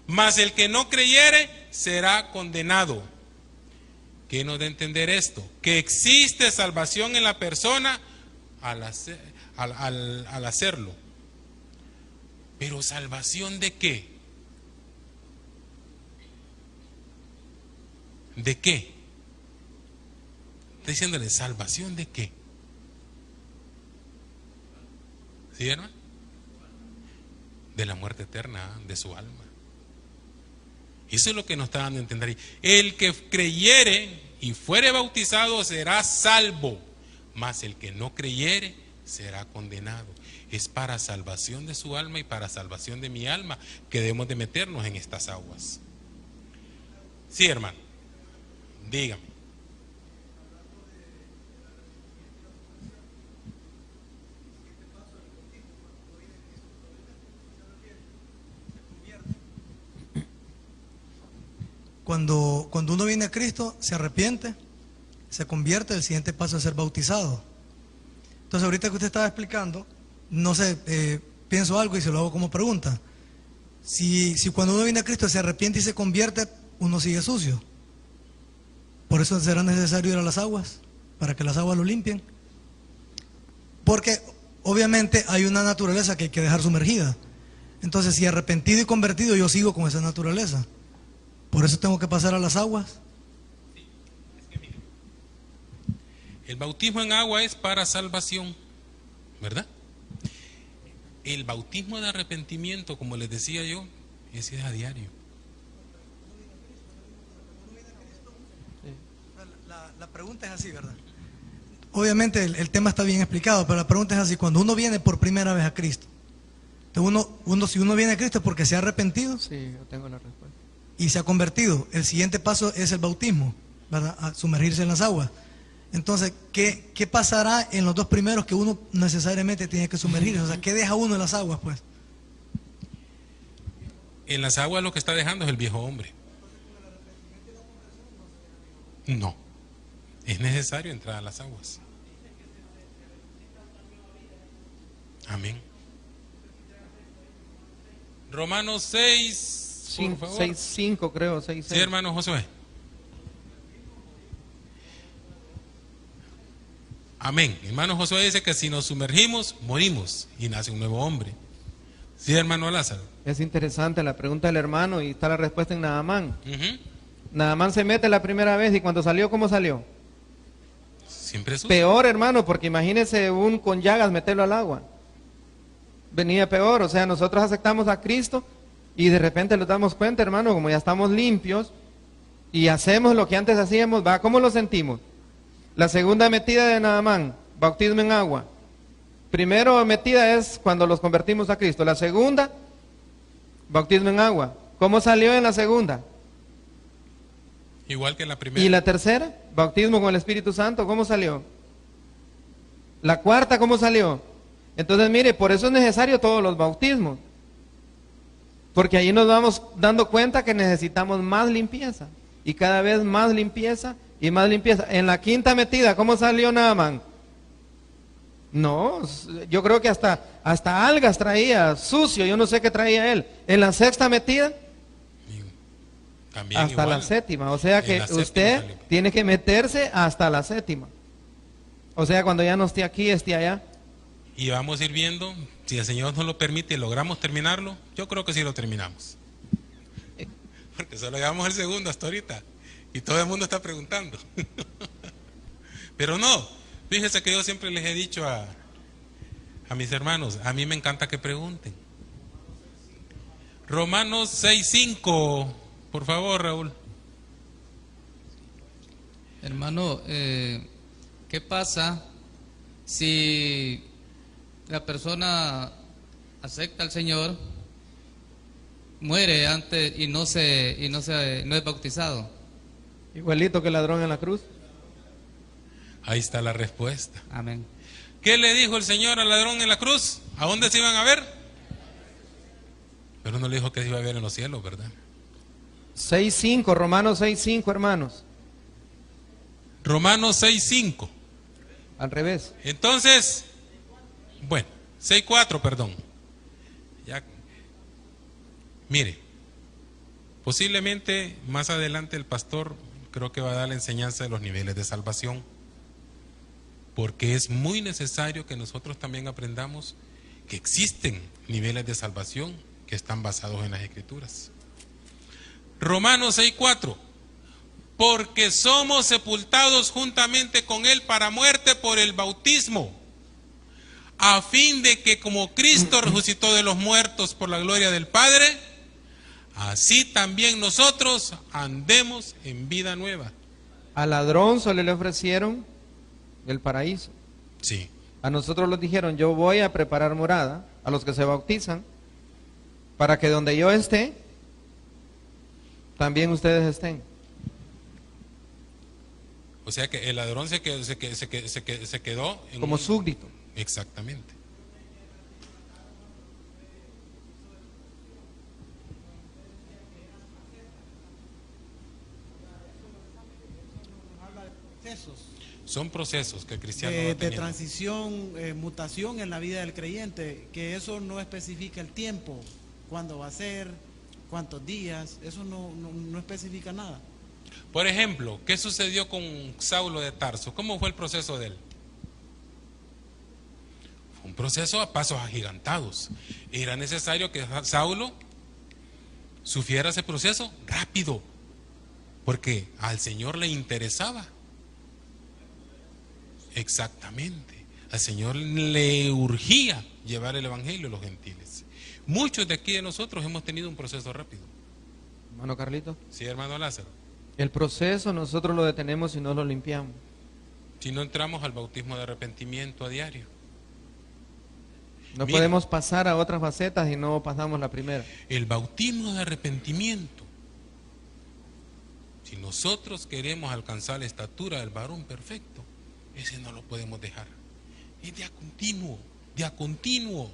S1: mas el que no creyere será condenado. ¿Qué nos da a entender esto? Que existe salvación en la persona al hacerlo. Pero ¿salvación de qué? ¿De qué? Está diciéndole, ¿salvación de qué? ¿Sí, hermano? de la muerte eterna de su alma. Eso es lo que nos está dando a entender ahí. El que creyere y fuere bautizado será salvo, mas el que no creyere será condenado. Es para salvación de su alma y para salvación de mi alma que debemos de meternos en estas aguas. Sí, hermano, dígame.
S7: Cuando uno viene a Cristo, se arrepiente, se convierte, el siguiente paso es ser bautizado. Entonces, ahorita que usted estaba explicando, no sé, pienso algo y se lo hago como pregunta. Si cuando uno viene a Cristo se arrepiente y se convierte, uno sigue sucio. Por eso será necesario ir a las aguas, para que las aguas lo limpien. Porque obviamente hay una naturaleza que hay que dejar sumergida. Entonces, si arrepentido y convertido, yo sigo con esa naturaleza. Por eso tengo que pasar a las aguas.
S1: El bautismo en agua es para salvación, ¿verdad? El bautismo de arrepentimiento, como les decía yo, ese es a diario.
S7: La pregunta es así, ¿verdad? Obviamente el tema está bien explicado, pero la pregunta es así: cuando uno viene por primera vez a Cristo, si uno viene a Cristo es porque se ha arrepentido.
S5: Sí, yo tengo la respuesta.
S7: Y se ha convertido. El siguiente paso es el bautismo, ¿verdad? A sumergirse en las aguas. Entonces, ¿qué pasará en los dos primeros que uno necesariamente tiene que sumergirse? O sea, ¿qué deja uno en las aguas, pues?
S1: En las aguas lo que está dejando es el viejo hombre. No, es necesario entrar a las aguas. Amén. Romanos 6, por favor.
S5: 6:5 creo, 6:6.
S1: Sí, hermano Josué. Amén. Hermano Josué dice que si nos sumergimos, morimos y nace un nuevo hombre. Sí, hermano Lázaro.
S5: Es interesante la pregunta del hermano y está la respuesta en Naamán.
S1: Uh-huh.
S5: Naamán se mete la primera vez y cuando salió, ¿cómo salió?
S1: Siempre sucio.
S5: Peor, hermano, porque imagínese un con llagas meterlo al agua. Venía peor, o sea, nosotros aceptamos a Cristo y de repente nos damos cuenta, hermano, como ya estamos limpios y hacemos lo que antes hacíamos, ¿va? ¿Cómo lo sentimos? La segunda metida de Naamán, bautismo en agua. Primero metida es cuando los convertimos a Cristo. La segunda, bautismo en agua. ¿Cómo salió en la segunda?
S1: Igual que en la primera.
S5: ¿Y la tercera? Bautismo con el Espíritu Santo. ¿Cómo salió? La cuarta, ¿cómo salió? Entonces, mire, por eso es necesario todos los bautismos. Porque ahí nos vamos dando cuenta que necesitamos más limpieza. Y cada vez más limpieza y más limpieza. En la quinta metida, ¿cómo salió Naamán? No, yo creo que hasta algas traía, sucio, yo no sé qué traía él. En la sexta metida,
S1: también
S5: hasta
S1: igual.
S5: la séptima. O sea que usted
S1: salió.
S5: tiene que meterse hasta la séptima. O sea, cuando ya no esté aquí, esté allá.
S1: Y vamos a ir viendo, si el Señor nos lo permite y logramos terminarlo, yo creo que sí lo terminamos. Porque solo llevamos el segundo hasta ahorita. Y todo el mundo está preguntando. Pero no, fíjese que yo siempre les he dicho a mis hermanos, a mí me encanta que pregunten. Romanos 6:5, por favor, Raúl.
S8: Hermano, ¿qué pasa si la persona acepta al Señor, muere antes y no es bautizado?
S5: Igualito que el ladrón en la cruz.
S1: Ahí está la respuesta.
S8: Amén.
S1: ¿Qué le dijo el Señor al ladrón en la cruz? ¿A dónde se iban a ver? Pero no le dijo que se iba a ver en los cielos, ¿verdad?
S5: 6:5, Romanos 6:5, hermanos.
S1: Romanos 6:5.
S5: Al revés.
S1: Entonces, bueno, 6:4, perdón. Ya, mire, posiblemente más adelante el pastor creo que va a dar la enseñanza de los niveles de salvación, porque es muy necesario que nosotros también aprendamos que existen niveles de salvación que están basados en las Escrituras. Romanos 6:4. Porque somos sepultados juntamente con Él para muerte por el bautismo, a fin de que como Cristo resucitó de los muertos por la gloria del Padre, así también nosotros andemos en vida nueva.
S5: Al ladrón solo le ofrecieron el paraíso.
S1: Sí.
S5: A nosotros nos dijeron, yo voy a preparar morada a los que se bautizan, para que donde yo esté, también ustedes estén.
S1: O sea que el ladrón se quedó en
S5: Como súbdito.
S1: Exactamente. Son procesos que el cristiano va
S9: de
S1: teniendo.
S9: transición, mutación en la vida del creyente, que eso no especifica el tiempo, cuándo va a ser, cuántos días, eso no especifica nada.
S1: Por ejemplo, ¿qué sucedió con Saulo de Tarso? ¿Cómo fue el proceso de él? Fue un proceso a pasos agigantados. Era necesario que Saulo sufriera ese proceso rápido, porque al Señor le interesaba. Exactamente. Al Señor le urgía llevar el evangelio a los gentiles. Muchos de aquí de nosotros hemos tenido un proceso rápido.
S5: Hermano Carlito.
S1: Sí, hermano Lázaro.
S5: El proceso nosotros lo detenemos y no lo limpiamos.
S1: Si no entramos al bautismo de arrepentimiento a diario.
S5: No
S1: Mira,
S5: podemos pasar a otras facetas y no pasamos la primera.
S1: el bautismo de arrepentimiento, si nosotros queremos alcanzar la estatura del varón perfecto, ese no lo podemos dejar. Es de a continuo, de a continuo.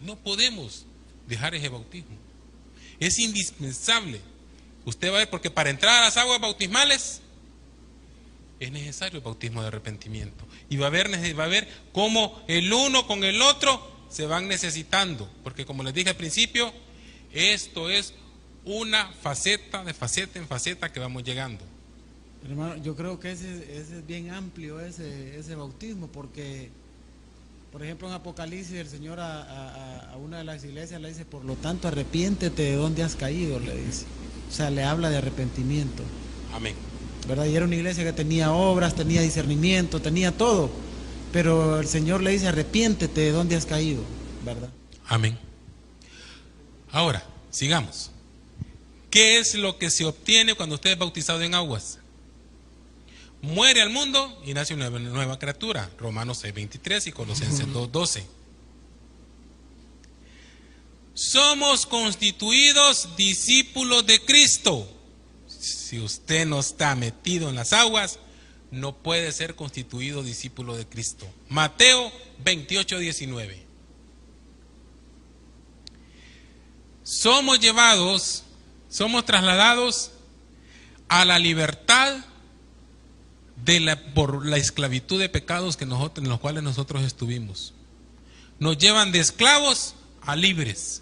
S1: No podemos dejar ese bautismo. Es indispensable. Usted va a ver, porque para entrar a las aguas bautismales es necesario el bautismo de arrepentimiento. Y va a ver cómo el uno con el otro se van necesitando. Porque como les dije al principio, esto es una faceta de faceta en faceta que vamos llegando.
S9: Hermano, yo creo que ese es bien amplio ese bautismo, porque, por ejemplo, en Apocalipsis el Señor a una de las iglesias le dice, por lo tanto, arrepiéntete de donde has caído, le dice. O sea, le habla de arrepentimiento.
S1: Amén.
S9: ¿Verdad? Y era una iglesia que tenía obras, tenía discernimiento, tenía todo, pero el Señor le dice, arrepiéntete de donde has caído, ¿verdad?
S1: Amén. Ahora, sigamos. ¿Qué es lo que se obtiene cuando usted es bautizado en aguas? Muere al mundo y nace una nueva criatura. Romanos 6:23 y Colosenses 2:12. Somos constituidos discípulos de Cristo. Si usted no está metido en las aguas, no puede ser constituido discípulo de Cristo. Mateo 28:19. Somos trasladados a la libertad por la esclavitud de pecados en los cuales nosotros estuvimos. Nos llevan de esclavos a libres,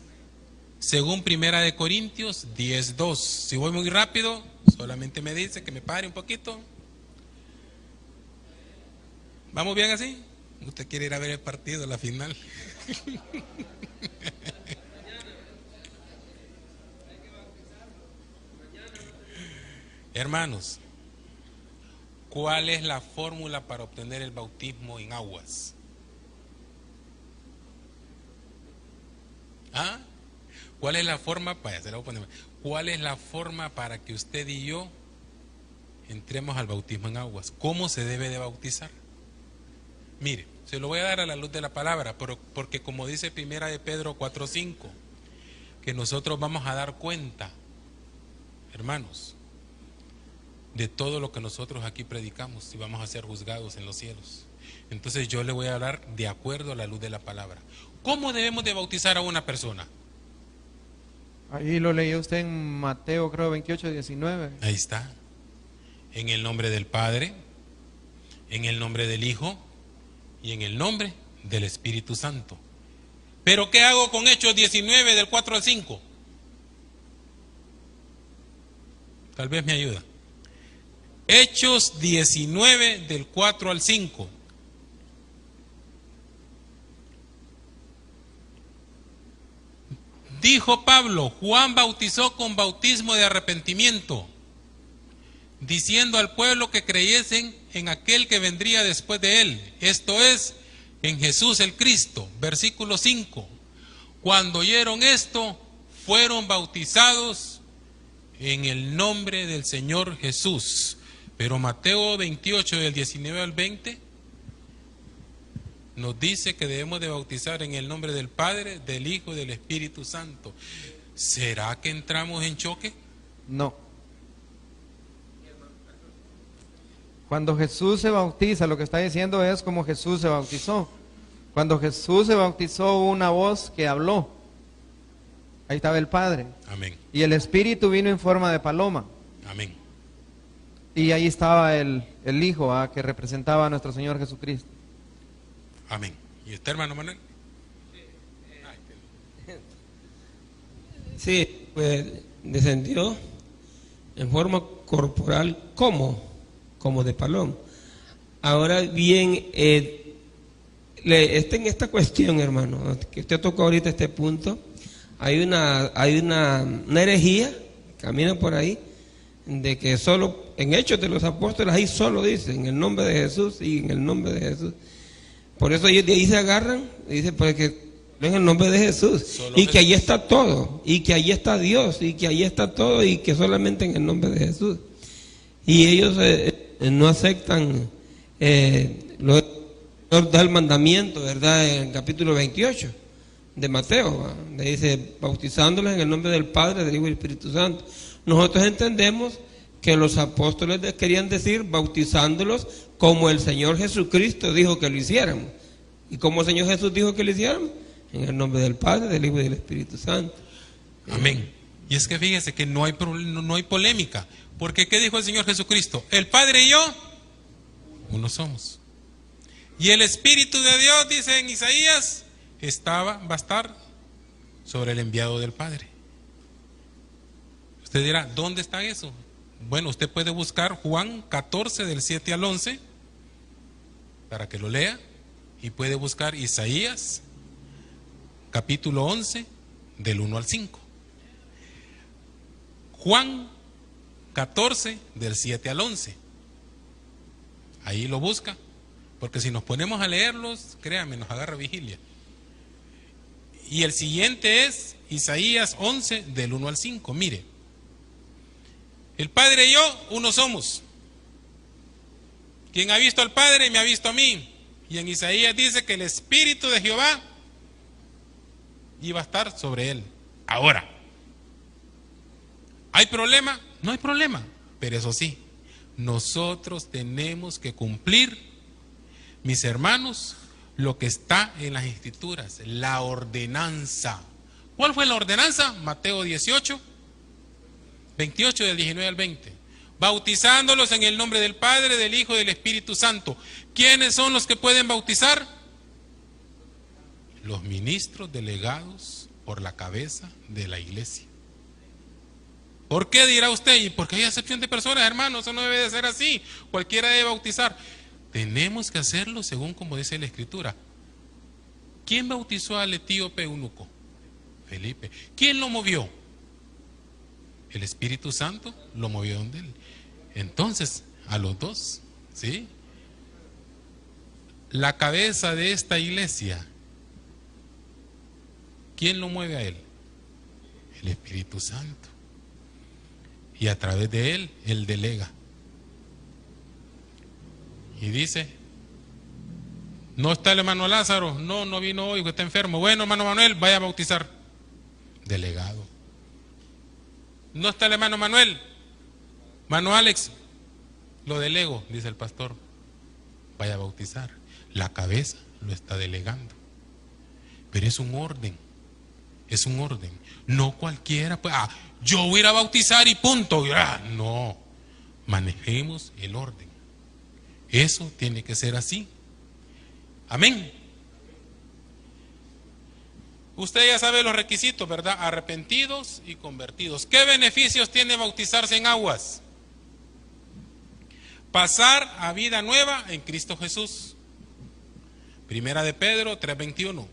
S1: según 1 de Corintios 10:2. Si voy muy rápido, solamente me dice que me pare un poquito. ¿Vamos bien así? ¿Usted quiere ir a ver el partido, la final? Hermanos, ¿cuál es la fórmula para obtener el bautismo en aguas? ¿Ah? ¿Cuál es la forma? ¿Cuál es la forma para que usted y yo entremos al bautismo en aguas? ¿Cómo se debe de bautizar? Mire, se lo voy a dar a la luz de la palabra, porque como dice 1 de Pedro 4:5, que nosotros vamos a dar cuenta, hermanos, de todo lo que nosotros aquí predicamos y vamos a ser juzgados en los cielos. Entonces yo le voy a hablar de acuerdo a la luz de la palabra. ¿Cómo debemos de bautizar a una persona?
S5: Ahí lo leyó usted en Mateo, creo, 28:19.
S1: Ahí está. En el nombre del Padre, en el nombre del Hijo y en el nombre del Espíritu Santo. ¿Pero qué hago con Hechos 19 del 4 al 5? Tal vez me ayuda. Hechos 19 del 4 al 5. Dijo Pablo, Juan bautizó con bautismo de arrepentimiento, diciendo al pueblo que creyesen en aquel que vendría después de él, esto es, en Jesús el Cristo. Versículo 5. Cuando oyeron esto, fueron bautizados en el nombre del Señor Jesús. Pero Mateo 28, del 19 al 20, nos dice que debemos de bautizar en el nombre del Padre, del Hijo y del Espíritu Santo. ¿Será que entramos en choque?
S5: No. Cuando Jesús se bautiza, lo que está diciendo es como Jesús se bautizó. Cuando Jesús se bautizó, hubo una voz que habló. Ahí estaba el Padre.
S1: Amén.
S5: Y el Espíritu vino en forma de paloma.
S1: Amén.
S5: Y ahí estaba el Hijo, que representaba a nuestro Señor Jesucristo.
S1: Amén. ¿Y usted, hermano Manuel?
S4: Sí, pues descendió en forma corporal como de paloma. Ahora bien, en esta cuestión, hermano, que usted tocó ahorita este punto, hay una herejía, camina por ahí, de que solo, en Hechos de los Apóstoles, ahí solo dice, en el nombre de Jesús y en el nombre de Jesús. Por eso ellos de ahí se agarran, y dicen, pues que en el nombre de Jesús,
S1: solo
S4: y que
S1: Jesús.
S4: allí está todo, y que allí está Dios, y que allí está todo, y que solamente en el nombre de Jesús. Y ellos no aceptan, Señor da el mandamiento, ¿verdad? En el capítulo 28 de Mateo, ¿va? Le dice, bautizándolos en el nombre del Padre, del Hijo y del Espíritu Santo. Nosotros entendemos que los apóstoles querían decir bautizándolos como el Señor Jesucristo dijo que lo hiciéramos. ¿Y cómo el Señor Jesús dijo que lo hiciéramos? En el nombre del Padre, del Hijo y del Espíritu Santo.
S1: Amén. Y es que fíjese que no hay polémica. Porque ¿qué dijo el Señor Jesucristo? El Padre y yo, uno somos. Y el Espíritu de Dios, dice en Isaías, va a estar sobre el enviado del Padre. Usted dirá, ¿dónde está eso? Bueno, usted puede buscar Juan 14 del 7 al 11 para que lo lea, y puede buscar Isaías capítulo 11 del 1 al 5. Juan 14 del 7 al 11. Ahí lo busca, porque si nos ponemos a leerlos, créanme, nos agarra vigilia. Y el siguiente es Isaías 11 del 1 al 5. Mire, el Padre y yo, uno somos. Quien ha visto al Padre me ha visto a mí. Y en Isaías dice que el Espíritu de Jehová iba a estar sobre él. Ahora, ¿hay problema? No hay problema. Pero eso sí, nosotros tenemos que cumplir, mis hermanos, lo que está en las Escrituras, la ordenanza. ¿Cuál fue la ordenanza? Mateo 18, 28 del 19 al 20. Bautizándolos en el nombre del Padre, del Hijo y del Espíritu Santo. ¿Quiénes son los que pueden bautizar? Los ministros delegados por la cabeza de la iglesia. ¿Por qué dirá usted? ¿Y por qué hay excepción de personas, hermanos? Eso no debe de ser así. Cualquiera debe bautizar. Tenemos que hacerlo según como dice la Escritura. ¿Quién bautizó al etíope eunuco? Felipe. ¿Quién lo movió? El Espíritu Santo lo movió donde él. Entonces, a los dos, ¿sí? La cabeza de esta iglesia, ¿quién lo mueve a él? El Espíritu Santo. Y a través de él delega. Y dice, ¿no está el hermano Lázaro? No vino hoy, está enfermo. Bueno, hermano Manuel, vaya a bautizar. Delegado. ¿No está el hermano Manuel? Hermano Alex, lo delego, dice el pastor. Vaya a bautizar. La cabeza lo está delegando. Pero es un orden. Es un orden. No cualquiera, pues, yo voy a ir a bautizar y punto. No. Manejemos el orden. Eso tiene que ser así. Amén. Usted ya sabe los requisitos, ¿verdad? Arrepentidos y convertidos. ¿Qué beneficios tiene bautizarse en aguas? Pasar a vida nueva en Cristo Jesús. Primera de Pedro 3:21.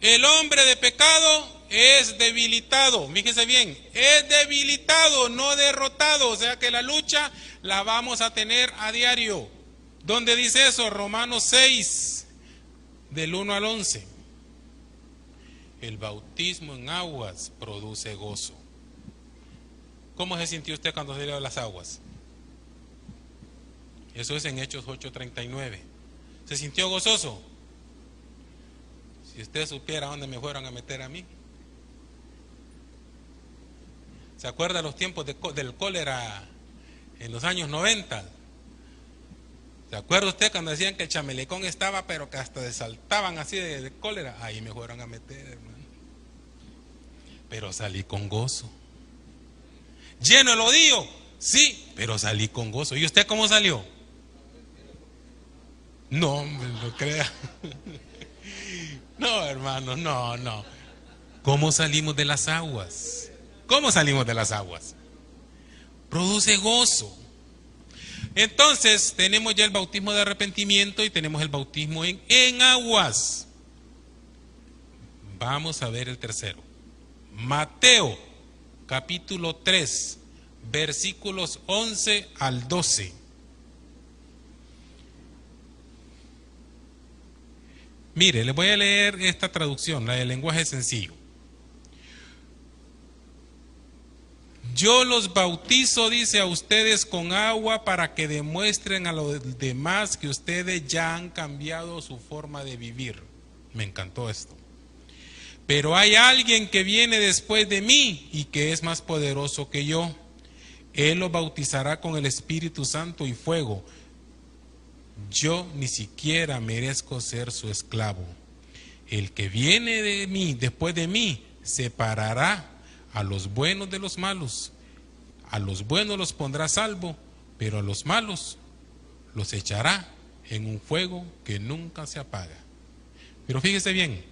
S1: El hombre de pecado es debilitado. Fíjese bien, es debilitado, no derrotado. O sea que la lucha la vamos a tener a diario. ¿Dónde dice eso? Romanos 6, del 1 al 11. El bautismo en aguas produce gozo. ¿Cómo se sintió usted cuando salió de las aguas? Eso es en Hechos 8:39. ¿Se sintió gozoso? Si usted supiera dónde me fueron a meter a mí. ¿Se acuerda los tiempos del cólera en los años 90? ¿Se acuerda usted cuando decían que el chamelecón estaba, pero que hasta desaltaban así de cólera? Ahí me fueron a meter, hermano. Pero salí con gozo. ¿Lleno el odio? Sí, pero salí con gozo. ¿Y usted cómo salió? No, me lo crea. No, hermano, no. ¿Cómo salimos de las aguas? ¿Cómo salimos de las aguas? Produce gozo. Entonces, tenemos ya el bautismo de arrepentimiento y tenemos el bautismo en aguas. Vamos a ver el tercero. Mateo, capítulo 3, versículos 11 al 12. Mire, les voy a leer esta traducción, la del lenguaje sencillo. Yo los bautizo, dice, a ustedes con agua para que demuestren a los demás que ustedes ya han cambiado su forma de vivir. Me encantó esto. Pero hay alguien que viene después de mí y que es más poderoso que yo. Él los bautizará con el Espíritu Santo y fuego. Yo ni siquiera merezco ser su esclavo. El que viene de mí, después de mí, separará a los buenos de los malos. A los buenos los pondrá a salvo, pero a los malos los echará en un fuego que nunca se apaga. Pero fíjese bien,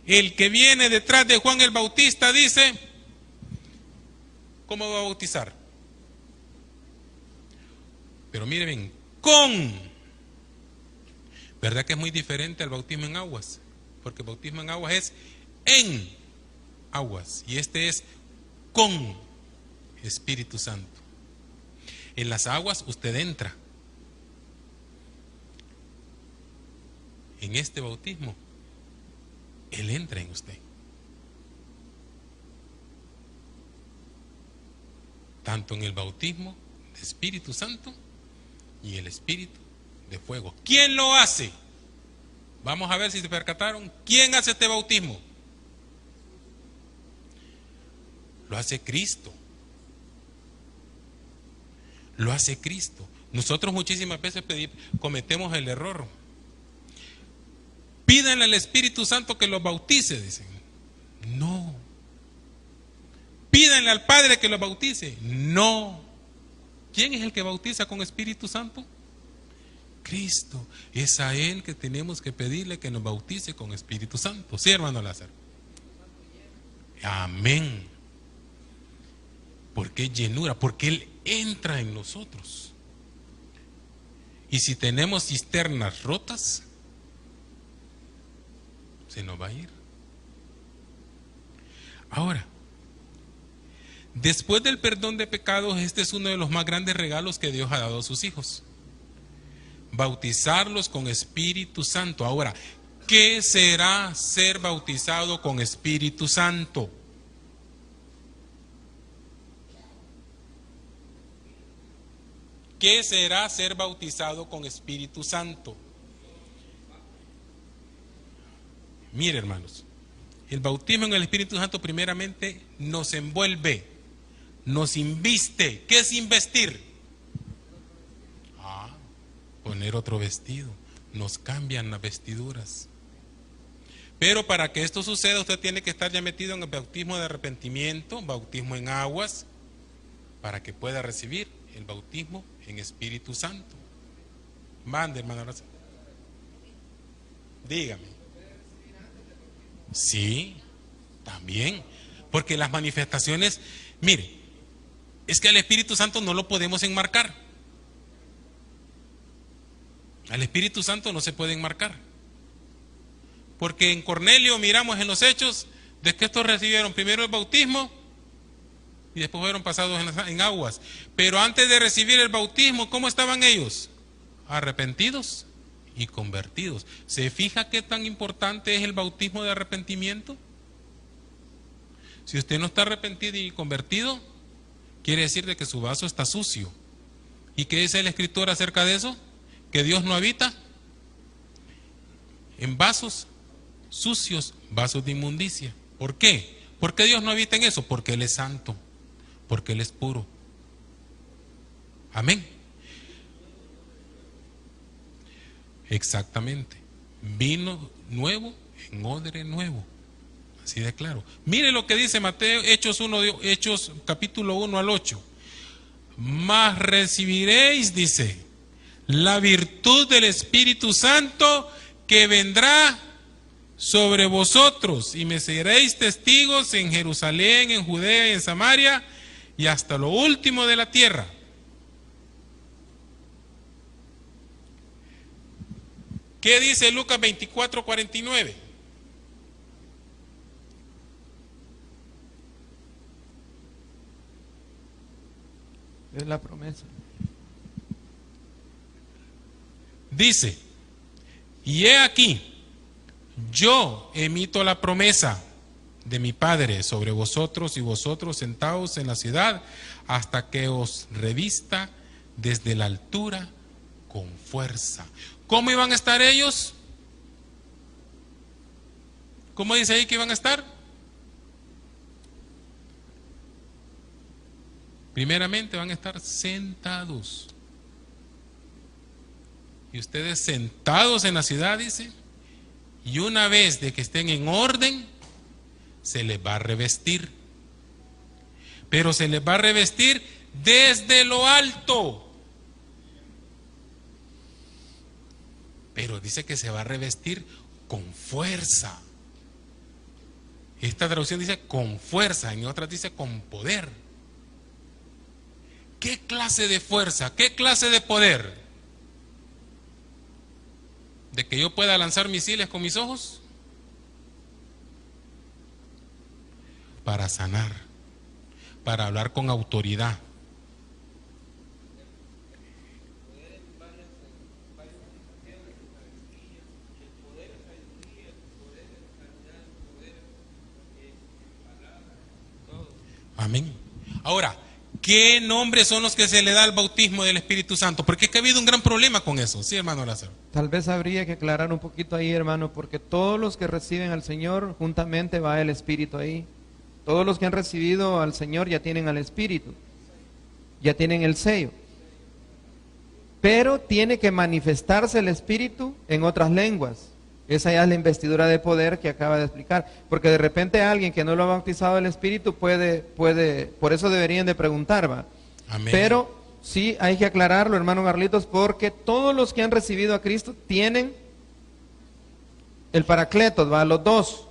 S1: el que viene detrás de Juan el Bautista dice, ¿cómo va a bautizar? Pero mire bien, ¿verdad que es muy diferente al bautismo en aguas? Porque el bautismo en aguas es en aguas y este es con Espíritu Santo. En las aguas usted entra. En este bautismo, Él entra en usted. Tanto en el bautismo de Espíritu Santo y el Espíritu de fuego. ¿Quién lo hace? Vamos a ver si se percataron. ¿Quién hace este bautismo? Lo hace Cristo. Lo hace Cristo. Nosotros muchísimas veces cometemos el error. Pídanle al Espíritu Santo que los bautice, dicen. No. Pídanle al Padre que los bautice. No. ¿Quién es el que bautiza con Espíritu Santo? Cristo. Es a Él que tenemos que pedirle que nos bautice con Espíritu Santo. ¿Sí, hermano Lázaro? Amén. Porque es llenura, porque Él entra en nosotros. Y si tenemos cisternas rotas, se nos va a ir. Ahora, después del perdón de pecados, este es uno de los más grandes regalos que Dios ha dado a sus hijos. Bautizarlos con Espíritu Santo. Ahora, ¿qué será ser bautizado con Espíritu Santo? ¿Qué será ser bautizado con Espíritu Santo? Mire, hermanos, el bautismo en el Espíritu Santo primeramente nos envuelve, nos inviste. ¿Qué es investir? Poner otro vestido. Nos cambian las vestiduras. Pero para que esto suceda, usted tiene que estar ya metido en el bautismo de arrepentimiento, bautismo en aguas, para que pueda recibir el bautismo en Espíritu Santo. Mande, hermano. Dígame. Sí, también. Porque las manifestaciones, mire, es que al Espíritu Santo no lo podemos enmarcar. Al Espíritu Santo no se puede enmarcar. Porque en Cornelio miramos en los hechos de que estos recibieron primero el bautismo y después fueron pasados en aguas. Pero antes de recibir el bautismo, ¿cómo estaban ellos? arrepentidos y convertidos. ¿Se fija qué tan importante es el bautismo de arrepentimiento? Si usted no está arrepentido y convertido, quiere decir de que su vaso está sucio. ¿Y qué dice el escritor acerca de eso? Que Dios no habita en vasos sucios, vasos de inmundicia. ¿Por qué? ¿Por qué Dios no habita en eso? Porque Él es santo, porque Él es puro. Amén. Exactamente. Vino nuevo en odre nuevo. Así de claro. Mire lo que dice Mateo, Hechos capítulo 1 al 8. Mas recibiréis, dice, la virtud del Espíritu Santo que vendrá sobre vosotros, y me seréis testigos en Jerusalén, en Judea y en Samaria, y hasta lo último de la tierra. ¿Qué dice Lucas 24:49?
S5: Es la promesa.
S1: Dice, y he aquí, yo emito la promesa de mi Padre sobre vosotros, y vosotros sentados en la ciudad hasta que os revista desde la altura con fuerza. ¿Cómo iban a estar ellos? ¿Cómo dice ahí que iban a estar? Primeramente van a estar sentados. Y ustedes sentados en la ciudad, dice, y una vez de que estén en orden, se les va a revestir. Pero se les va a revestir desde lo alto. Pero dice que se va a revestir con fuerza. Esta traducción dice con fuerza, en otras dice con poder. ¿Qué clase de fuerza? ¿Qué clase de poder? ¿De que yo pueda lanzar misiles con mis ojos? Para sanar, para hablar con autoridad. Amén. Ahora, ¿qué nombres son los que se le da al bautismo del Espíritu Santo? Porque es que ha habido un gran problema con eso, ¿sí, hermano Lázaro?
S5: Tal vez habría que aclarar un poquito ahí, hermano, porque todos los que reciben al Señor, juntamente va el Espíritu ahí. Todos los que han recibido al Señor ya tienen al Espíritu, ya tienen el sello. Pero tiene que manifestarse el Espíritu en otras lenguas. Esa ya es la investidura de poder que acaba de explicar. Porque de repente alguien que no lo ha bautizado el Espíritu puede, por eso deberían de preguntar, ¿va?
S1: Amén.
S5: Pero sí hay que aclararlo, hermano Carlitos, porque todos los que han recibido a Cristo tienen el Paracletos, ¿va? Los dos.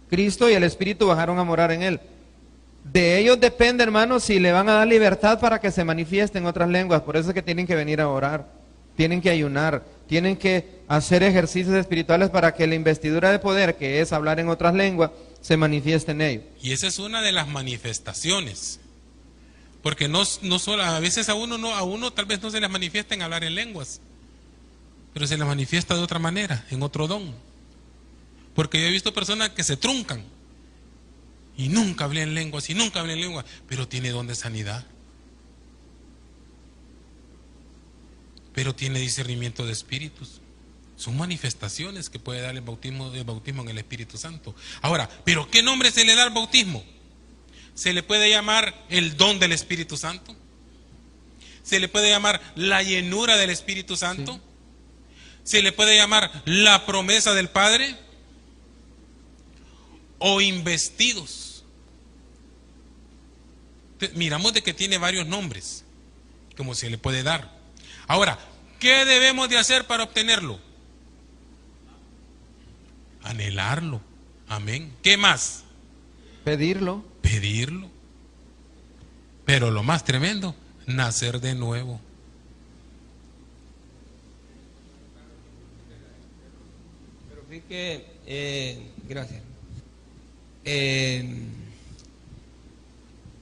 S5: Cristo y el Espíritu bajaron a morar en él. De ellos depende, hermano, si le van a dar libertad para que se manifieste en otras lenguas. Por eso es que tienen que venir a orar, tienen que ayunar, tienen que hacer ejercicios espirituales para que la investidura de poder, que es hablar en otras lenguas, se manifieste en ellos.
S1: Y esa es una de las manifestaciones. Porque no solo, a veces a uno tal vez no se les manifiesta en hablar en lenguas, pero se les manifiesta de otra manera, en otro don. Porque yo he visto personas que se truncan y nunca hablé en lenguas pero tiene don de sanidad, pero tiene discernimiento de espíritus. Son manifestaciones que puede dar el bautismo en el Espíritu Santo. Ahora, ¿pero qué nombre se le da al bautismo? Se le puede llamar el don del Espíritu Santo, se le puede llamar la llenura del Espíritu Santo, sí. Se le puede llamar la promesa del Padre, o investidos. Miramos de que tiene varios nombres, como se le puede dar. Ahora, ¿qué debemos de hacer para obtenerlo? Anhelarlo. Amén. ¿Qué más?
S5: Pedirlo.
S1: Pero lo más tremendo, nacer de nuevo.
S4: Pero fíjate, gracias.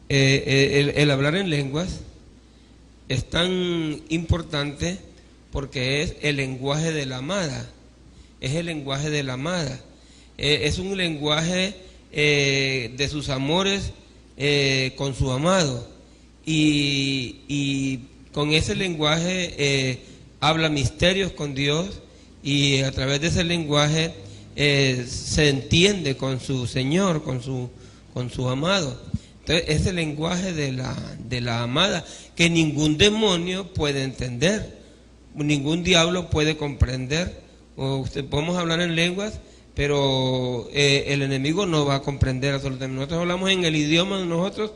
S4: El hablar en lenguas es tan importante porque es el lenguaje de la amada. Es el lenguaje de la amada. Es un lenguaje de sus amores con su amado. Y con ese lenguaje habla misterios con Dios, y a través de ese lenguaje se entiende con su Señor, con su amado. Entonces, ese lenguaje de la amada, que ningún demonio puede entender, ningún diablo puede comprender. Podemos hablar en lenguas, pero el enemigo no va a comprender absolutamente. Nosotros hablamos en el idioma de nosotros,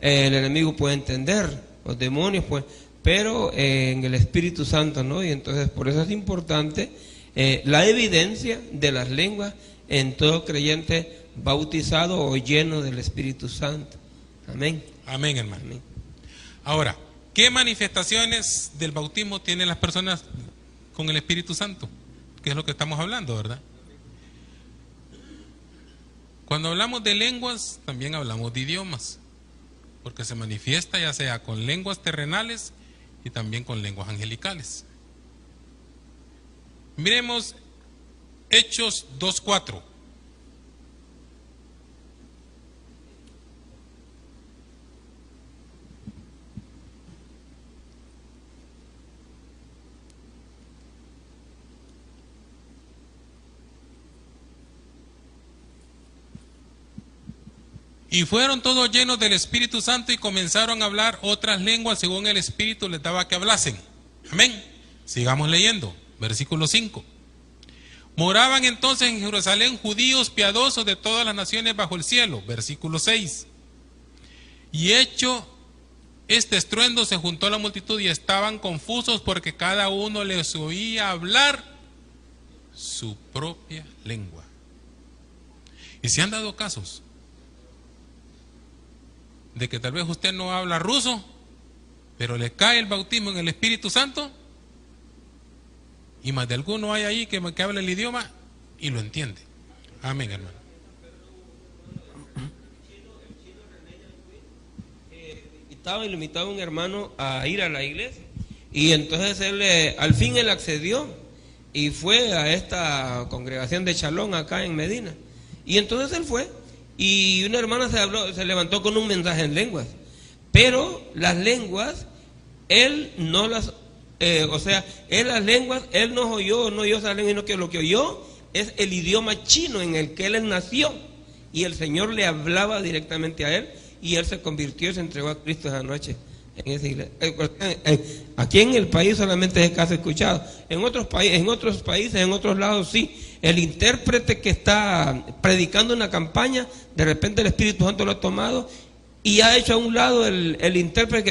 S4: el enemigo puede entender, los demonios pueden, pero en el Espíritu Santo no. Y entonces por eso es importante la evidencia de las lenguas en todo creyente bautizado o lleno del Espíritu Santo. Amén.
S1: Amén, hermano.
S4: Amén.
S1: Ahora, ¿qué manifestaciones del bautismo tienen las personas con el Espíritu Santo? Que es lo que estamos hablando, ¿verdad? Cuando hablamos de lenguas, también hablamos de idiomas, porque se manifiesta ya sea con lenguas terrenales y también con lenguas angelicales. Miremos Hechos 2:4. Y fueron todos llenos del Espíritu Santo y comenzaron a hablar otras lenguas según el Espíritu les daba que hablasen. Amén. Sigamos leyendo. Versículo 5. Moraban entonces en Jerusalén judíos piadosos de todas las naciones bajo el cielo. Versículo 6. Y hecho este estruendo, se juntó la multitud y estaban confusos porque cada uno les oía hablar su propia lengua. Y se han dado casos de que tal vez usted no habla ruso, pero le cae el bautismo en el Espíritu Santo, y más de alguno hay ahí que habla el idioma y lo entiende. Amén, hermano.
S4: Lo invitaba un hermano a ir a la iglesia, y entonces al fin él accedió y fue a esta congregación de Shalom acá en Medina. Y entonces él fue, y una hermana se levantó con un mensaje en lenguas, pero las lenguas él no las las lenguas él no oyó esas lenguas, sino que lo que oyó es el idioma chino en el que él nació, y el Señor le hablaba directamente a él, y él se convirtió y se entregó a Cristo esa noche en esa iglesia. Aquí en el país solamente es caso escuchado. En otros países, en otros lados sí. El intérprete que está predicando una campaña, de repente el Espíritu Santo lo ha tomado y ha hecho a un lado el intérprete que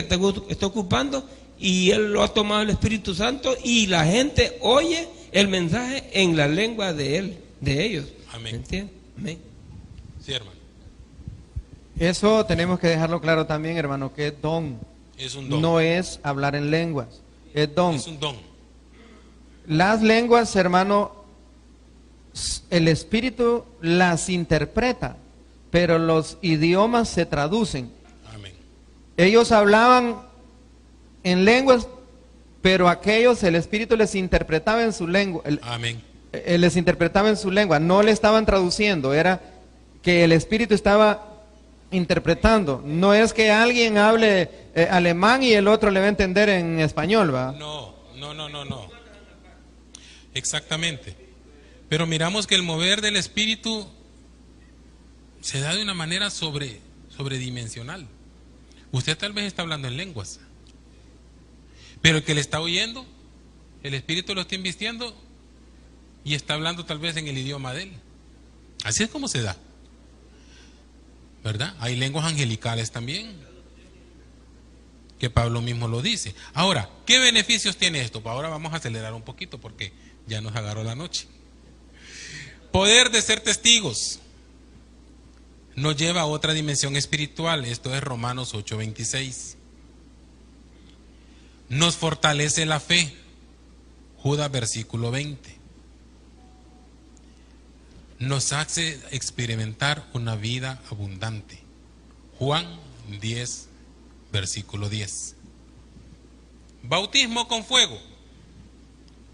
S4: está ocupando, y él lo ha tomado el Espíritu Santo, y la gente oye el mensaje en la lengua de él, de ellos.
S1: Amén.
S4: ¿Entiendes? Amén.
S1: Sí, hermano.
S5: Eso tenemos que dejarlo claro también, hermano, que es don.
S1: Es un don.
S5: No es hablar en lenguas, es don.
S1: Es un don.
S5: Las lenguas, hermano, el Espíritu las interpreta, pero los idiomas se traducen.
S1: Amén.
S5: Ellos hablaban en lenguas, pero aquellos el Espíritu les interpretaba en su lengua.
S1: Amén.
S5: Les interpretaba en su lengua, no le estaban traduciendo, era que el Espíritu estaba interpretando. No es que alguien hable alemán y el otro le va a entender en español, ¿va?
S1: No. Exactamente. Pero miramos que el mover del Espíritu se da de una manera sobredimensional. Usted tal vez está hablando en lenguas, pero el que le está oyendo, el Espíritu lo está invistiendo y está hablando tal vez en el idioma de él. Así es como se da, ¿verdad? Hay lenguas angelicales también, que Pablo mismo lo dice. Ahora, ¿qué beneficios tiene esto? Ahora vamos a acelerar un poquito porque ya nos agarró la noche. Poder de ser testigos nos lleva a otra dimensión espiritual. Esto es Romanos 8:26. Nos fortalece la fe. Judas versículo 20. Nos hace experimentar una vida abundante. Juan 10, versículo 10. Bautismo con fuego.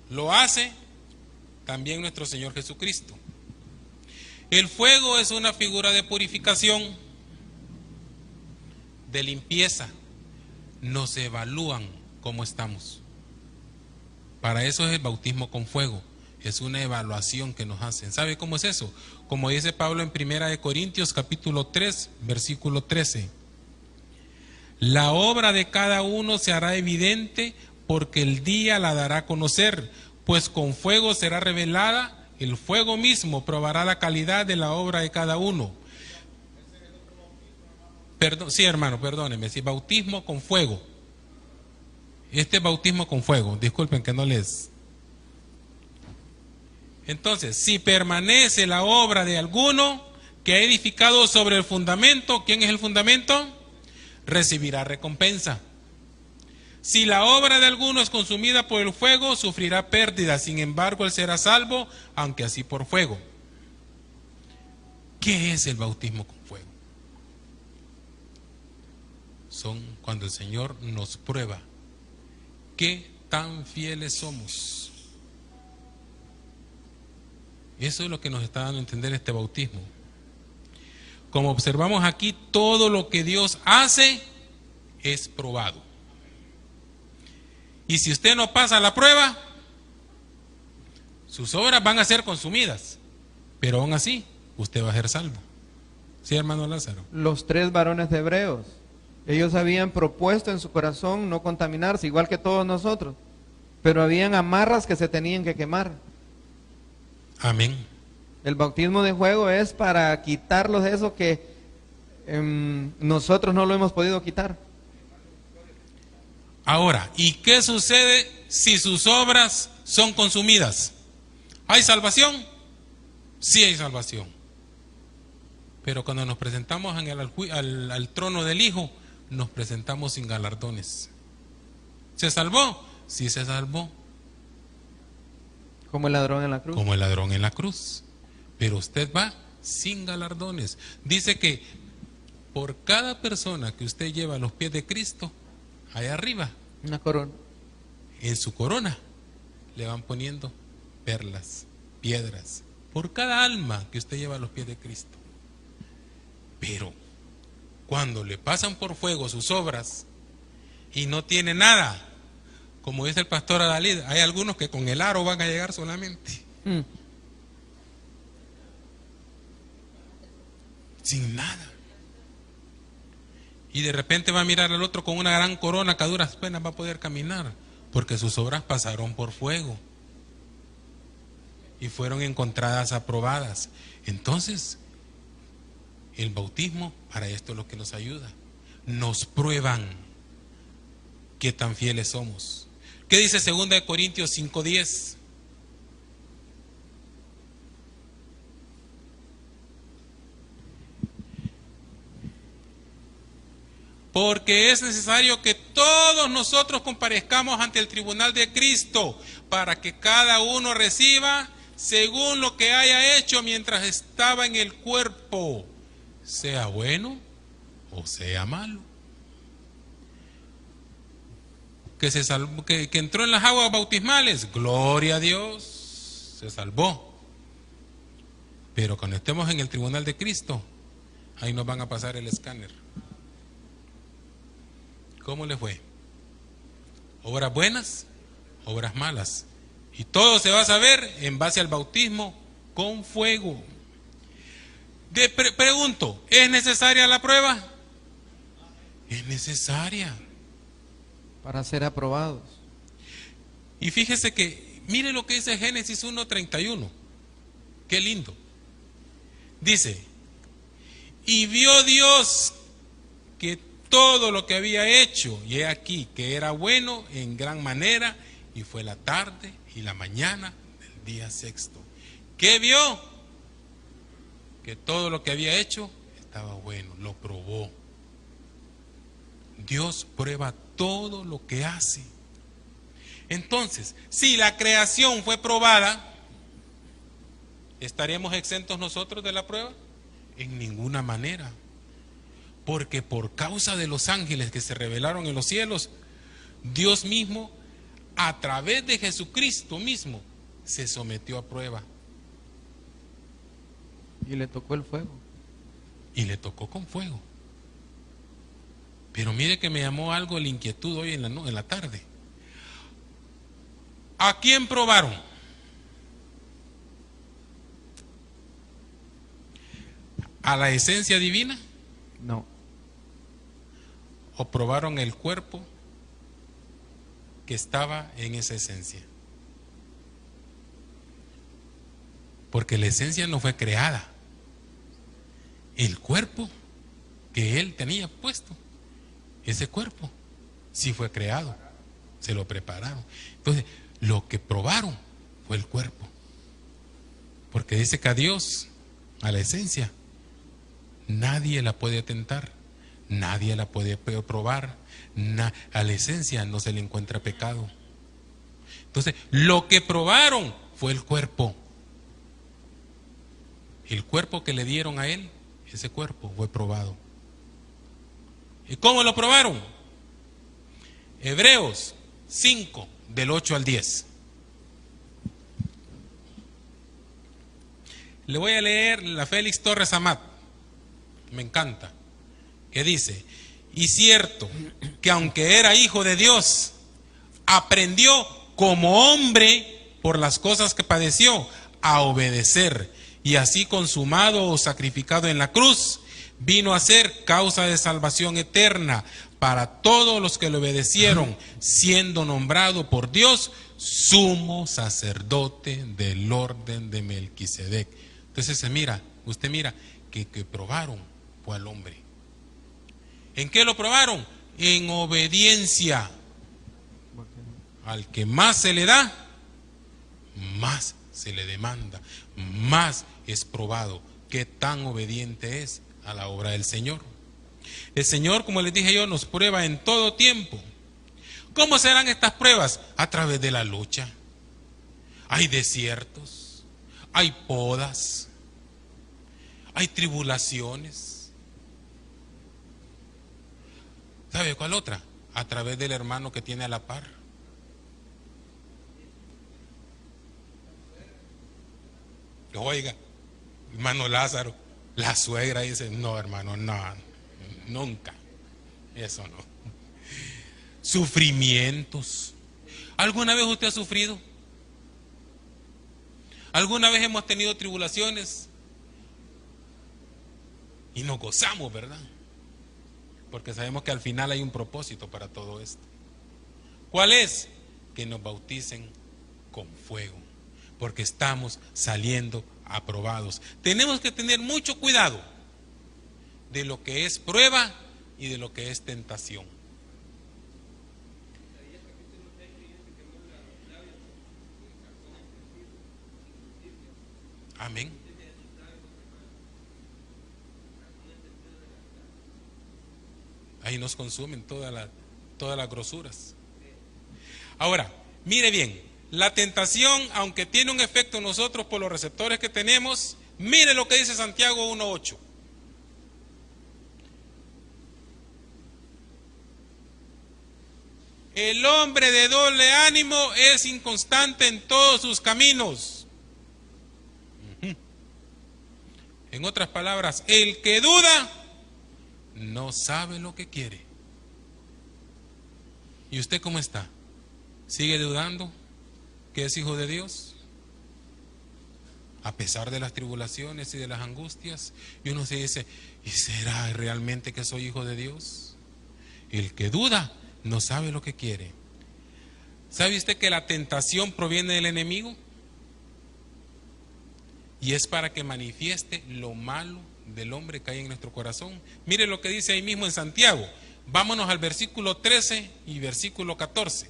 S1: lo hace también nuestro Señor Jesucristo. El fuego es una figura de purificación, de limpieza. Nos evalúan cómo estamos. Para eso es el bautismo con fuego. Es una evaluación que nos hacen. ¿Sabe cómo es eso? Como dice Pablo en 1 Corintios capítulo 3, versículo 13. La obra de cada uno se hará evidente, porque el día la dará a conocer, pues con fuego será revelada. El fuego mismo probará la calidad de la obra de cada uno. Perdón, sí, hermano, perdóneme, sí, bautismo con fuego. Este es bautismo con fuego, disculpen que no les... Entonces, si permanece la obra de alguno que ha edificado sobre el fundamento, ¿quién es el fundamento? Recibirá recompensa. Si la obra de alguno es consumida por el fuego, sufrirá pérdida. Sin embargo, él será salvo, aunque así por fuego. ¿Qué es el bautismo con fuego? Son cuando el Señor nos prueba qué tan fieles somos. Eso es lo que nos está dando a entender este bautismo. Como observamos aquí, todo lo que Dios hace es probado. Y si usted no pasa la prueba, sus obras van a ser consumidas. Pero aún así, usted va a ser salvo. ¿Sí, hermano Lázaro?
S5: Los 3 varones hebreos, ellos habían propuesto en su corazón no contaminarse, igual que todos nosotros. Pero habían amarras que se tenían que quemar.
S1: Amén.
S5: El bautismo de fuego es para quitarlos de eso que nosotros no lo hemos podido quitar.
S1: Ahora, ¿y qué sucede si sus obras son consumidas? ¿Hay salvación? Sí hay salvación. Pero cuando nos presentamos al trono del Hijo, nos presentamos sin galardones. ¿Se salvó? Sí se salvó.
S5: Como el ladrón en la cruz.
S1: Como el ladrón en la cruz. Pero usted va sin galardones. Dice que por cada persona que usted lleva a los pies de Cristo, allá arriba,
S5: una corona.
S1: En su corona le van poniendo perlas, piedras, por cada alma que usted lleva a los pies de Cristo. Pero cuando le pasan por fuego sus obras y no tiene nada, como dice el pastor Adalid, hay algunos que con el aro van a llegar solamente. Sin nada. Y de repente va a mirar al otro con una gran corona que a duras penas va a poder caminar, porque sus obras pasaron por fuego y fueron encontradas aprobadas. Entonces, el bautismo para esto es lo que nos ayuda. Nos prueban qué tan fieles somos. ¿Qué dice 2 Corintios 5:10? Porque es necesario que todos nosotros comparezcamos ante el tribunal de Cristo, para que cada uno reciba según lo que haya hecho mientras estaba en el cuerpo, sea bueno o sea malo. Que se salvó, que entró en las aguas bautismales, gloria a Dios, se salvó. Pero cuando estemos en el tribunal de Cristo, ahí nos van a pasar el escáner. ¿Cómo le fue? ¿Obras buenas? ¿Obras malas? Y todo se va a saber en base al bautismo con fuego. Pregunto, ¿es necesaria la prueba? Es necesaria.
S5: Para ser aprobados.
S1: Y fíjese que, mire lo que dice Génesis 1:31. Qué lindo. Dice, y vio Dios que todo lo que había hecho, y he aquí que era bueno en gran manera, y fue la tarde y la mañana del día sexto. ¿Qué vio? Que todo lo que había hecho estaba bueno, lo probó. Dios prueba todo lo que hace. Entonces, si la creación fue probada, ¿estaremos exentos nosotros de la prueba? En ninguna manera. Porque por causa de los ángeles que se revelaron en los cielos, Dios mismo a través de Jesucristo mismo, se sometió a prueba.
S5: Y le tocó el fuego.
S1: Y le tocó con fuego. Pero mire que me llamó algo la inquietud hoy en la tarde. ¿A quién probaron? ¿A la esencia divina?
S5: No.
S1: ¿O probaron el cuerpo que estaba en esa esencia? Porque la esencia no fue creada. El cuerpo que él tenía puesto, ese cuerpo sí fue creado, se lo prepararon. Entonces, lo que probaron fue el cuerpo. Porque dice que a Dios, a la esencia, nadie la puede tentar, nadie la puede probar, a la esencia no se le encuentra pecado. Entonces, lo que probaron fue el cuerpo. El cuerpo que le dieron a él, ese cuerpo fue probado. ¿Y cómo lo probaron? Hebreos 5, del 8 al 10. Le voy a leer la Félix Torres Amat, me encanta, que dice: y cierto que aunque era hijo de Dios, aprendió como hombre por las cosas que padeció a obedecer, y así consumado o sacrificado en la cruz, vino a ser causa de salvación eterna para todos los que le obedecieron, siendo nombrado por Dios sumo sacerdote del orden de Melquisedec. Entonces usted mira que probaron fue al hombre. ¿En qué lo probaron? En obediencia. Al que más se le da, más se le demanda, más es probado qué tan obediente es a la obra del Señor. El Señor, como les dije yo, nos prueba en todo tiempo. ¿Cómo serán estas pruebas? A través de la lucha. Hay desiertos, hay podas, hay tribulaciones. ¿Sabe cuál otra? A través del hermano que tiene a la par. Oiga, hermano Lázaro, la suegra dice: no, hermano, no, nunca, eso no. Sufrimientos. ¿Alguna vez usted ha sufrido? ¿Alguna vez hemos tenido tribulaciones? Y nos gozamos, ¿verdad? Porque sabemos que al final hay un propósito para todo esto. ¿Cuál es? Que nos bauticen con fuego, porque estamos saliendo aprobados. Tenemos que tener mucho cuidado de lo que es prueba y de lo que es tentación. Amén. Ahí nos consumen todas las grosuras. Ahora, mire bien, la tentación, aunque tiene un efecto en nosotros por los receptores que tenemos, mire lo que dice Santiago 1:8. El hombre de doble ánimo es inconstante en todos sus caminos. En otras palabras, el que duda no sabe lo que quiere. ¿Y usted cómo está? ¿Sigue dudando que es hijo de Dios? A pesar de las tribulaciones y de las angustias, y uno se dice: ¿y será realmente que soy hijo de Dios? El que duda no sabe lo que quiere. ¿Sabe usted que la tentación proviene del enemigo? Y es para que manifieste lo malo del hombre que hay en nuestro corazón. Mire lo que dice ahí mismo en Santiago. Vámonos al versículo 13 y versículo 14.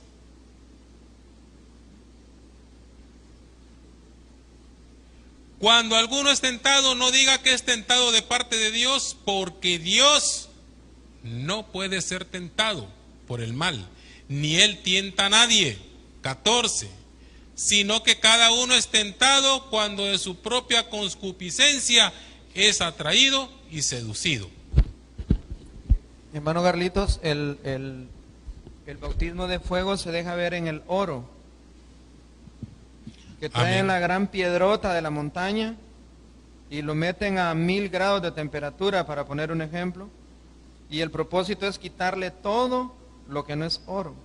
S1: Cuando alguno es tentado, no diga que es tentado de parte de Dios, porque Dios no puede ser tentado por el mal, ni Él tienta a nadie. 14. Sino que cada uno es tentado cuando de su propia concupiscencia es atraído y seducido.
S5: Hermano Carlitos, el El bautismo de fuego se deja ver en el oro, que traen la gran piedrota de la montaña y lo meten a 1000 grados de temperatura, para poner un ejemplo, y el propósito es quitarle todo lo que no es oro.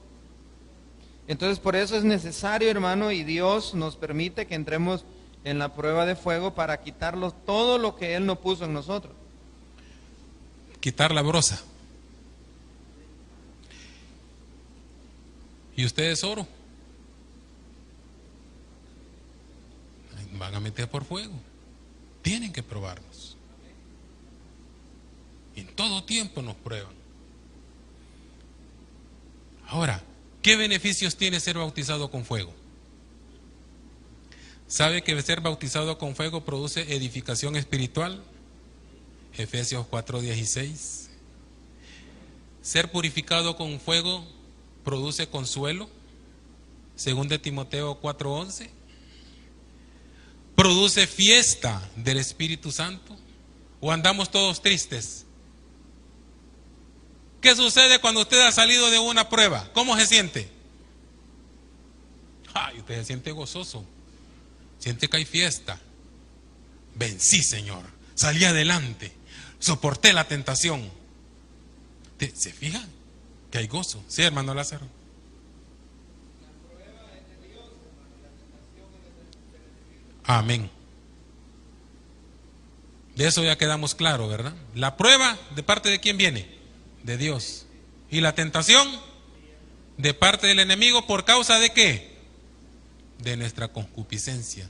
S5: Entonces por eso es necesario, hermano, y Dios nos permite que entremos en la prueba de fuego para quitarlo todo lo que Él no puso en nosotros.
S1: Quitar la brosa. ¿Y ustedes oro? Van a meter por fuego. Tienen que probarnos. En todo tiempo nos prueban. Ahora, ¿qué beneficios tiene ser bautizado con fuego? ¿Sabe que ser bautizado con fuego produce edificación espiritual? Efesios 4:16. Ser purificado con fuego produce consuelo. 2 Timoteo 4:11. Produce fiesta del Espíritu Santo. ¿O andamos todos tristes? ¿Qué sucede cuando usted ha salido de una prueba? ¿Cómo se siente? Ay, usted se siente gozoso. Siente que hay fiesta. Vencí, Señor. Salí adelante. Soporté la tentación. ¿Se fijan que hay gozo? Sí, hermano Lázaro. Amén. De eso ya quedamos claros, ¿verdad? La prueba, ¿de parte de quién viene? De Dios. ¿Y la tentación? De parte del enemigo. ¿Por causa de qué? De nuestra concupiscencia,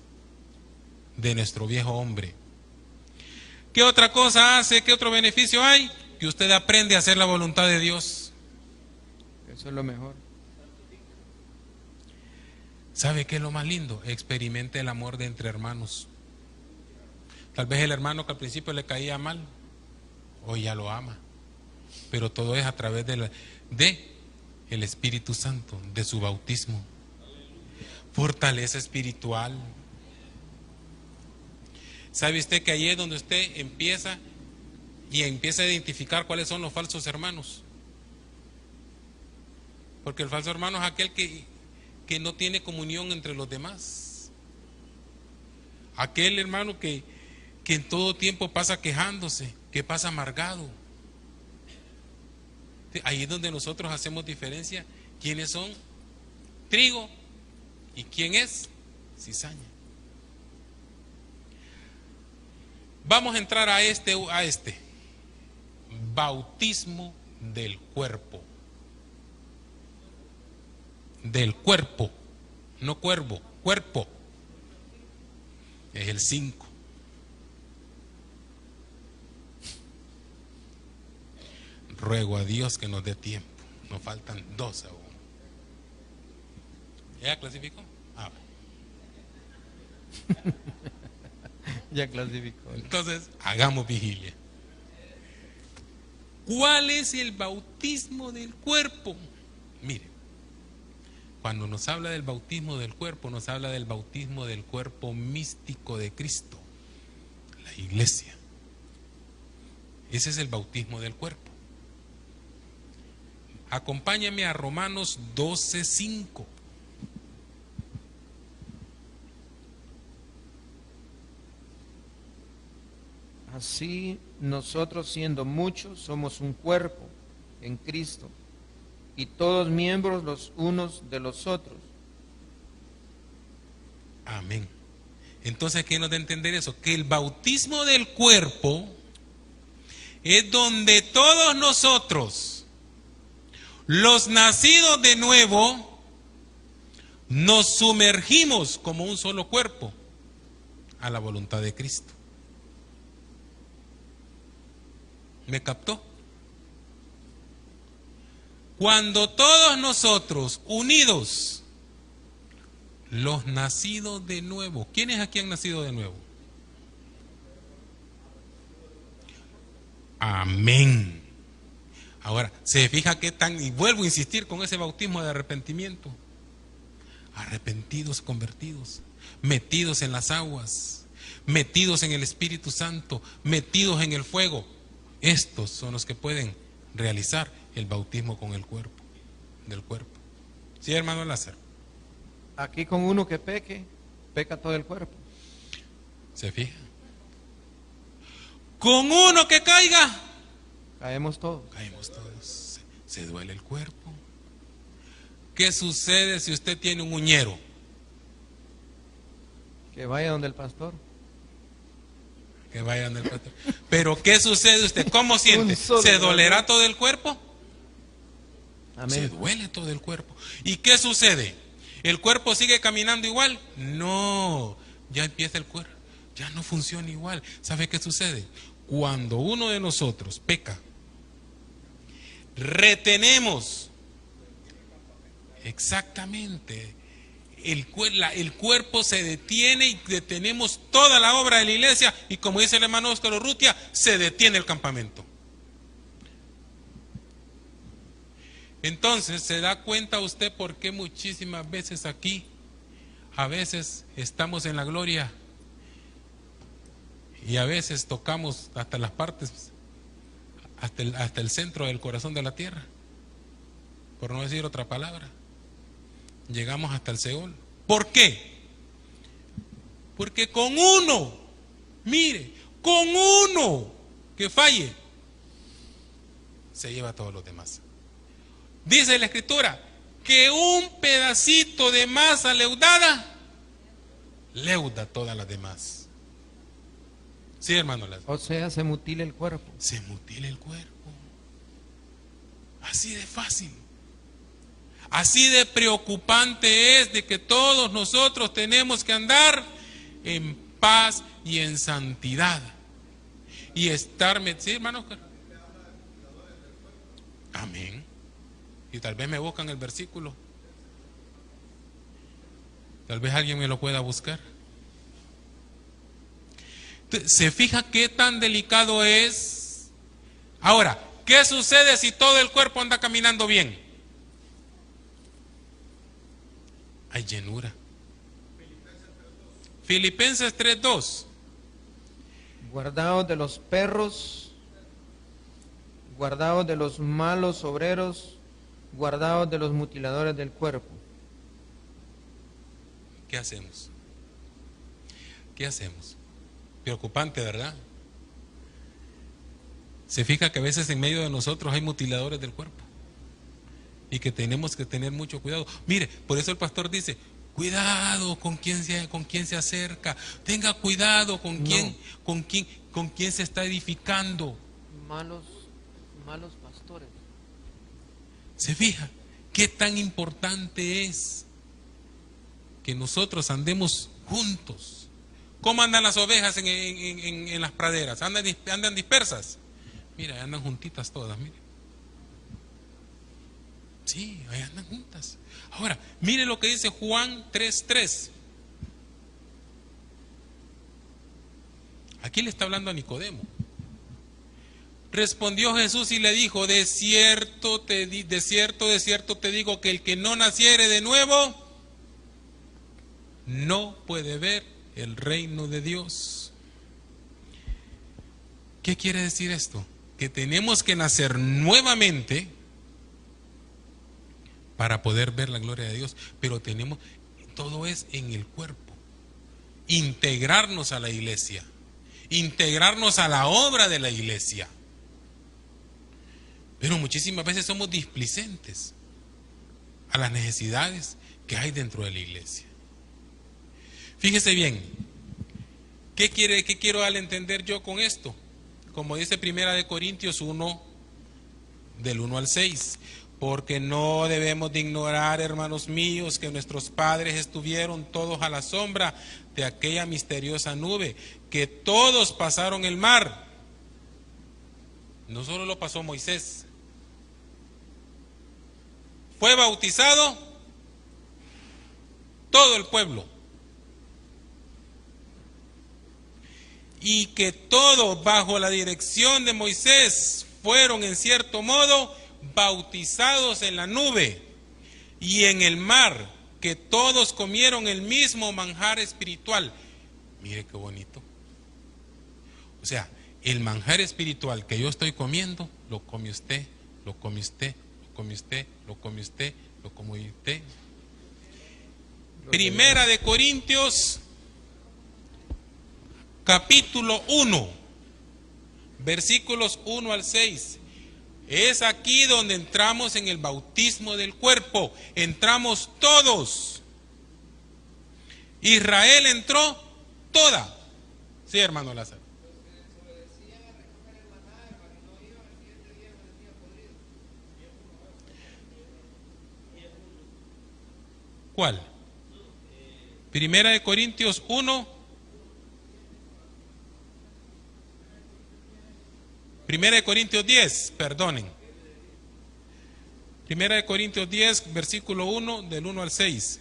S1: de nuestro viejo hombre. ¿Qué otra cosa hace? ¿Qué otro beneficio hay? Que usted aprende a hacer la voluntad de Dios.
S5: Eso es lo mejor.
S1: ¿Sabe qué es lo más lindo? Experimente el amor de entre hermanos. Tal vez el hermano que al principio le caía mal, hoy ya lo ama. Pero todo es a través de el Espíritu Santo, de su bautismo. Fortaleza espiritual. ¿Sabe usted que ahí es donde usted empieza a identificar cuáles son los falsos hermanos? Porque el falso hermano es aquel que no tiene comunión entre los demás. Aquel hermano que en todo tiempo pasa quejándose, que pasa amargado. Ahí es donde nosotros hacemos diferencia quiénes son trigo y quién es cizaña. Vamos a entrar a este bautismo del cuerpo. Del cuerpo, no cuervo, cuerpo. Es el 5. Ruego a Dios que nos dé tiempo. Nos faltan 2 aún. ¿Ya clasificó?
S5: Ya clasificó.
S1: Entonces, hagamos vigilia. ¿Cuál es el bautismo del cuerpo? Mire, cuando nos habla del bautismo del cuerpo, nos habla del bautismo del cuerpo místico de Cristo, la iglesia. Ese es el bautismo del cuerpo. Acompáñame a Romanos 12:5.
S5: Así nosotros, siendo muchos, somos un cuerpo en Cristo, y todos miembros los unos de los otros.
S1: Amén. Entonces, ¿qué nos da a entender eso? Que el bautismo del cuerpo es donde todos nosotros, los nacidos de nuevo, nos sumergimos como un solo cuerpo a la voluntad de Cristo. ¿Me captó? Cuando todos nosotros unidos, los nacidos de nuevo. ¿Quiénes aquí han nacido de nuevo? Amén. Ahora, se fija qué tan, y vuelvo a insistir con ese bautismo de arrepentimiento. Arrepentidos, convertidos, metidos en las aguas, metidos en el Espíritu Santo, metidos en el fuego. Estos son los que pueden realizar el bautismo con el cuerpo. del cuerpo. ¿Sí, hermano Lázaro?
S5: Aquí con uno que peque, peca todo el cuerpo.
S1: ¿Se fija? Con uno que caiga,
S5: Caemos todos.
S1: caemos todos. Se duele el cuerpo. ¿Qué sucede si usted tiene un uñero?
S5: Que vaya donde el pastor.
S1: Que vayan del pastor. Pero ¿qué sucede usted? ¿Cómo siente? ¿Se dolerá todo el cuerpo?
S5: Amén.
S1: Se duele todo el cuerpo. ¿Y qué sucede? ¿El cuerpo sigue caminando igual? No, ya empieza el cuerpo, ya no funciona igual. ¿Sabe qué sucede? Cuando uno de nosotros peca, retenemos exactamente. El cuerpo se detiene y detenemos toda la obra de la iglesia, y como dice el hermano Óscar Urrutia, se detiene el campamento. Entonces, ¿se da cuenta usted por qué muchísimas veces aquí, a veces estamos en la gloria y a veces tocamos hasta las partes, hasta el centro del corazón de la tierra? Por no decir otra palabra. Llegamos hasta el Seol. ¿Por qué? Porque con uno, mire, con uno que falle, se lleva a todos los demás. Dice la Escritura que un pedacito de masa leudada leuda todas las demás. Sí, hermano Lázaro.
S5: O sea, se mutila el cuerpo.
S1: Se mutila el cuerpo. Así de fácil. Así de preocupante es de que todos nosotros tenemos que andar en paz y en santidad. Y estar... ¿Sí, hermano Oscar? Amén. Y tal vez me buscan el versículo. Tal vez alguien me lo pueda buscar. ¿Se fija qué tan delicado es? Ahora, ¿qué sucede si todo el cuerpo anda caminando bien? Hay llenura. Filipenses 3:2.
S5: Guardaos de los perros, guardaos de los malos obreros, guardaos de los mutiladores del cuerpo.
S1: ¿Qué hacemos? ¿Qué hacemos? Preocupante, ¿verdad? Se fija que a veces en medio de nosotros hay mutiladores del cuerpo y que tenemos que tener mucho cuidado. Mire, por eso el pastor dice: cuidado con quién se acerca, tenga cuidado con quién se está edificando.
S5: Malos pastores.
S1: ¿Se fija qué tan importante es que nosotros andemos juntos? ¿Cómo andan las ovejas en las praderas? ¿Andan dispersas? Mira, andan juntitas todas, mire. Sí, ahí andan juntas. Ahora, mire lo que dice Juan 3:3. Aquí le está hablando a Nicodemo. Respondió Jesús y le dijo: de cierto te digo que el que no naciere de nuevo no puede ver el reino de Dios. ¿Qué quiere decir esto? Que tenemos que nacer nuevamente para poder ver la gloria de Dios, pero todo es en el cuerpo. Integrarnos a la iglesia, integrarnos a la obra de la iglesia. Pero muchísimas veces somos displicentes a las necesidades que hay dentro de la iglesia. Fíjese bien, ¿qué quiero darle a entender yo con esto? Como dice 1 Corintios 1, del 1 al 6. Porque no debemos de ignorar, hermanos míos, que nuestros padres estuvieron todos a la sombra de aquella misteriosa nube, que todos pasaron el mar. No solo lo pasó Moisés. Fue bautizado todo el pueblo. Y que todos bajo la dirección de Moisés fueron en cierto modo bautizados en la nube y en el mar, que todos comieron el mismo manjar espiritual. Mire qué bonito. O sea, el manjar espiritual que yo estoy comiendo, lo come usted, lo come usted, lo come usted, lo come usted, lo come usted. Primera de Corintios, capítulo 1, versículos 1 al 6. Es aquí donde entramos en el bautismo del cuerpo. Entramos todos. Israel entró toda. Sí, hermano Lázaro. ¿Cuál? Primera de Corintios 1. Primera de Corintios 10, perdonen. Primera de Corintios 10, versículo 1, del 1 al 6.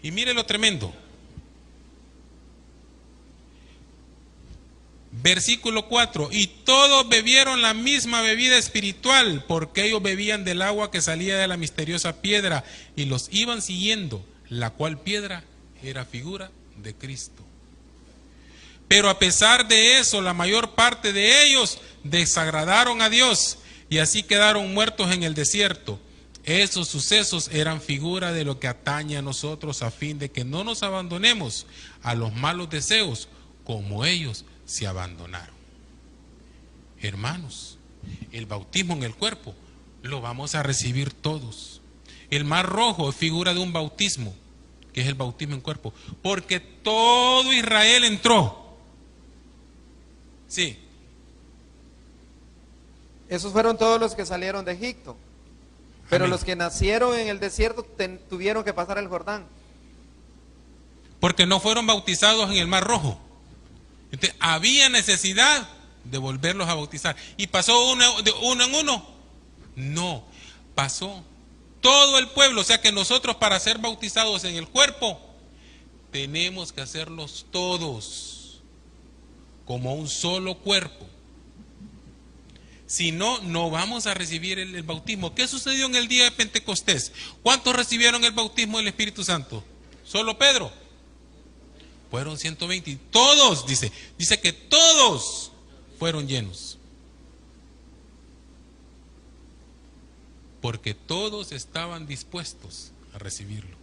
S1: Y mire lo tremendo. Versículo 4. Y todos bebieron la misma bebida espiritual, porque ellos bebían del agua que salía de la misteriosa piedra, y los iban siguiendo, la cual piedra era figura de Cristo. Pero a pesar de eso, la mayor parte de ellos desagradaron a Dios, y así quedaron muertos en el desierto. Esos sucesos eran figura de lo que atañe a nosotros, a fin de que no nos abandonemos a los malos deseos, como ellos se abandonaron. Hermanos, el bautismo en el cuerpo lo vamos a recibir todos. El mar rojo es figura de un bautismo, que es el bautismo en cuerpo, porque todo Israel entró. Sí.
S5: Esos fueron todos los que salieron de Egipto. Pero
S1: Amén.
S5: los que nacieron en el desierto tuvieron que pasar el Jordán.
S1: Porque no fueron bautizados en el mar rojo. Entonces, había necesidad de volverlos a bautizar. ¿Y pasó de uno en uno? No, pasó todo el pueblo. O sea que nosotros, para ser bautizados en el cuerpo, tenemos que hacerlos todos como un solo cuerpo. Si no, no vamos a recibir el bautismo. ¿Qué sucedió en el día de Pentecostés? ¿Cuántos recibieron el bautismo del Espíritu Santo? ¿Solo Pedro? Fueron 120. Y todos, dice que todos fueron llenos. Porque todos estaban dispuestos a recibirlo.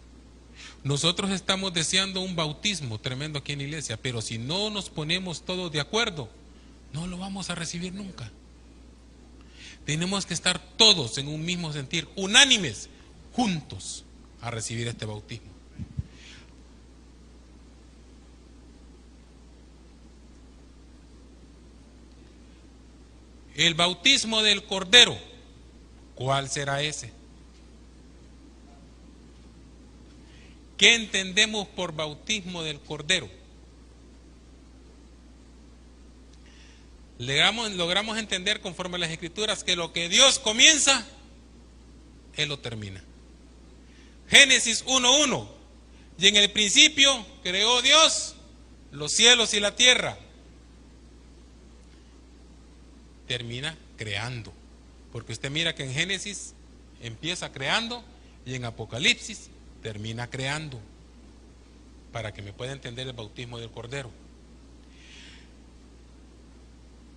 S1: Nosotros estamos deseando un bautismo tremendo aquí en la iglesia, pero si no nos ponemos todos de acuerdo, no lo vamos a recibir nunca. Tenemos que estar todos en un mismo sentir, unánimes, juntos, a recibir este bautismo. El bautismo del Cordero, ¿cuál será ese? ¿Qué entendemos por bautismo del Cordero? Logramos entender conforme a las Escrituras que lo que Dios comienza, Él lo termina. Génesis 1:1. Y en el principio creó Dios los cielos y la tierra. Termina creando. Porque usted mira que en Génesis empieza creando y en Apocalipsis termina creando. Para que me pueda entender el bautismo del Cordero.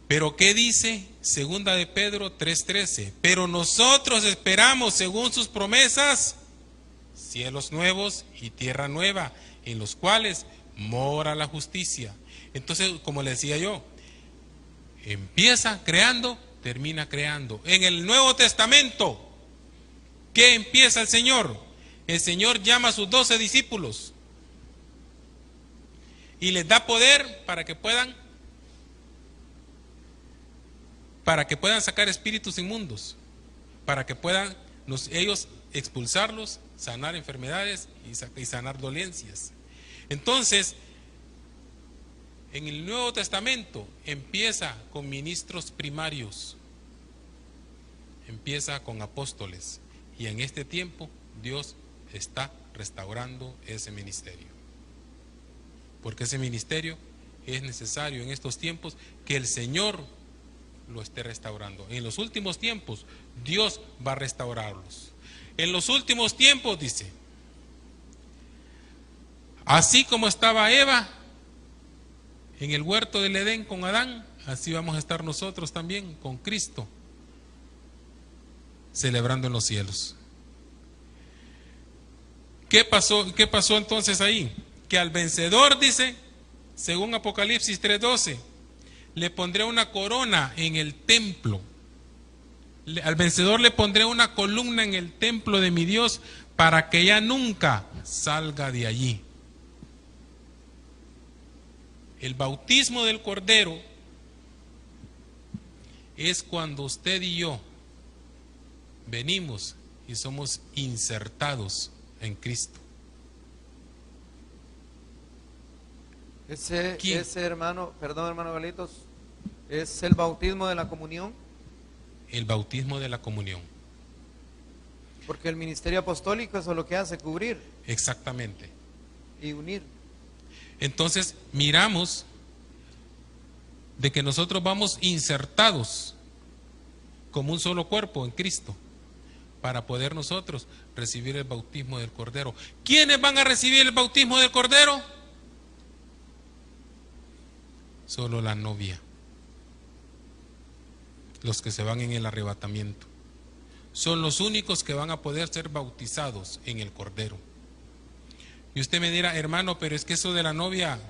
S1: Pero ¿qué dice? Segunda de Pedro 3:13. Pero nosotros esperamos, según sus promesas, cielos nuevos y tierra nueva, en los cuales mora la justicia. Entonces, como le decía yo, empieza creando, termina creando. En el Nuevo Testamento, ¿qué empieza el Señor? El Señor llama a sus 12 discípulos y les da poder para que puedan sacar espíritus inmundos, para que puedan ellos expulsarlos, sanar enfermedades y sanar dolencias. Entonces, en el Nuevo Testamento empieza con ministros primarios, empieza con apóstoles, y en este tiempo Dios está restaurando ese ministerio, porque ese ministerio es necesario en estos tiempos que el Señor lo esté restaurando. En los últimos tiempos Dios va a restaurarlos. En los últimos tiempos, dice, así como estaba Eva en el huerto del Edén con Adán, así vamos a estar nosotros también con Cristo celebrando en los cielos. ¿Qué pasó entonces ahí? Que al vencedor, dice, según Apocalipsis 3:12, le pondré una corona en el templo. Al vencedor le pondré una columna en el templo de mi Dios para que ya nunca salga de allí. El bautismo del Cordero es cuando usted y yo venimos y somos insertados en Cristo.
S5: Ese hermano, perdón hermano Galitos, es el bautismo de la comunión.
S1: El bautismo de la comunión.
S5: Porque el ministerio apostólico eso es lo que hace, cubrir.
S1: Exactamente.
S5: Y unir.
S1: Entonces miramos de que nosotros vamos insertados como un solo cuerpo en Cristo para poder nosotros recibir el bautismo del Cordero. ¿Quiénes van a recibir el bautismo del Cordero? Solo la novia, los que se van en el arrebatamiento. Son los únicos que van a poder ser bautizados en el Cordero. Y usted me dirá, hermano, pero es que eso de la novia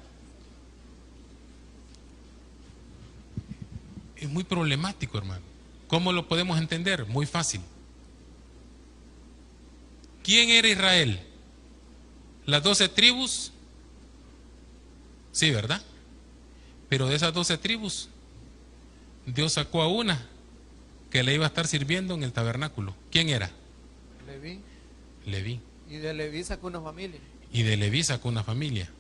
S1: es muy problemático, hermano. ¿Cómo lo podemos entender? Muy fácil. ¿Quién era Israel? ¿Las 12 tribus? Sí, ¿verdad? Pero de esas 12 tribus, Dios sacó a una que le iba a estar sirviendo en el tabernáculo. ¿Quién era?
S5: Leví.
S1: Leví.
S5: Y de Leví sacó una familia.
S1: Y de Leví sacó una familia.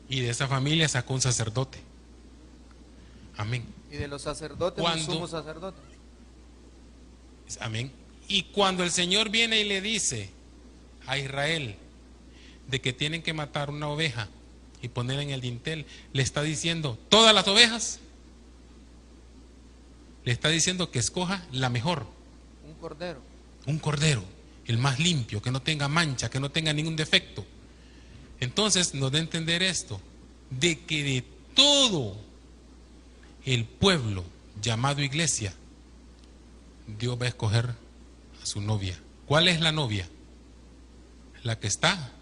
S1: Y de esa familia sacó un sacerdote. Amén.
S5: Y de los sacerdotes, un sumo sacerdote.
S1: Amén. Y cuando el Señor viene y le dice a Israel de que tienen que matar una oveja y ponerla en el dintel, le está diciendo, ¿todas las ovejas? Le está diciendo que escoja la mejor.
S5: Un cordero.
S1: Un cordero, el más limpio, que no tenga mancha, que no tenga ningún defecto. Entonces nos da a entender esto, de que de todo el pueblo llamado iglesia, Dios va a escoger a su novia. ¿Cuál es la novia? La que está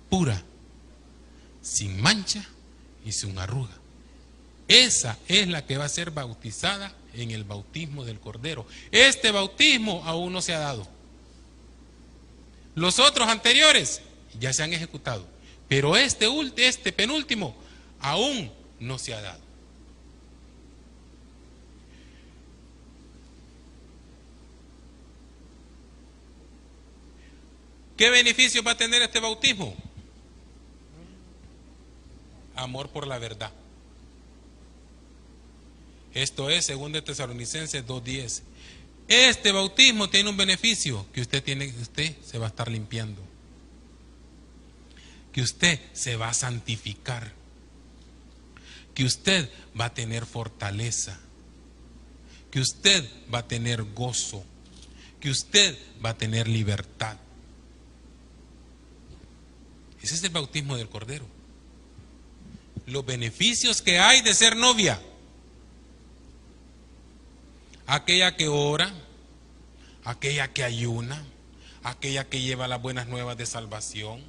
S1: pura, sin mancha y sin arruga. Esa es la que va a ser bautizada en el bautismo del Cordero. Este bautismo aún no se ha dado. Los otros anteriores ya se han ejecutado, pero este penúltimo aún no se ha dado. ¿Qué beneficio va a tener este bautismo? Amor por la verdad. Esto es 2 Tesalonicenses 2:10. Este bautismo tiene un beneficio, que usted se va a estar limpiando, que usted se va a santificar, que usted va a tener fortaleza, que usted va a tener gozo, que usted va a tener libertad. Ese es el bautismo del Cordero. Los beneficios que hay de ser novia. Aquella que ora, aquella que ayuna, aquella que lleva las buenas nuevas de salvación,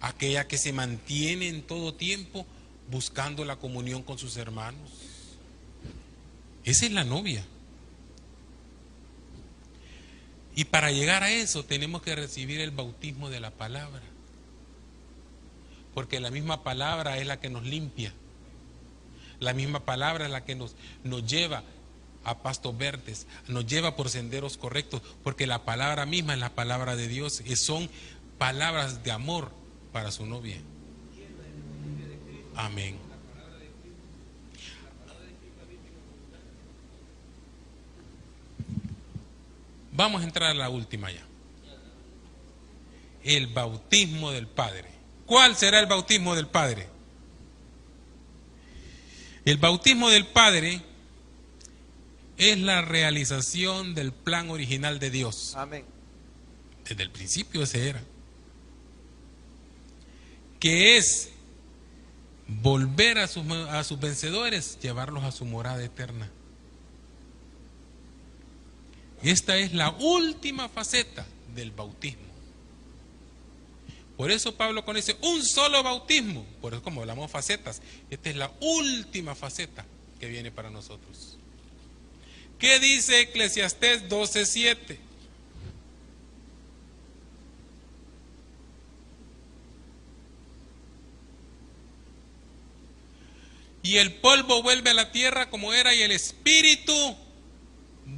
S1: aquella que se mantiene en todo tiempo buscando la comunión con sus hermanos. Esa es la novia. Y para llegar a eso tenemos que recibir el bautismo de la palabra. Porque la misma palabra es la que nos limpia. La misma palabra es la que nos lleva a pastos verdes, nos lleva por senderos correctos, porque la palabra misma es la palabra de Dios y son palabras de amor para su novia. Amén. Vamos a entrar a la última ya. El bautismo del Padre. ¿Cuál será el bautismo del Padre? El bautismo del Padre es la realización del plan original de Dios.
S5: Amén.
S1: Desde el principio ese era. Que es volver a sus vencedores, llevarlos a su morada eterna. Esta es la última faceta del bautismo. Por eso Pablo conoce un solo bautismo. Por eso, como hablamos facetas, esta es la última faceta que viene para nosotros. ¿Qué dice Eclesiastés 12:7? Y el polvo vuelve a la tierra como era, y el espíritu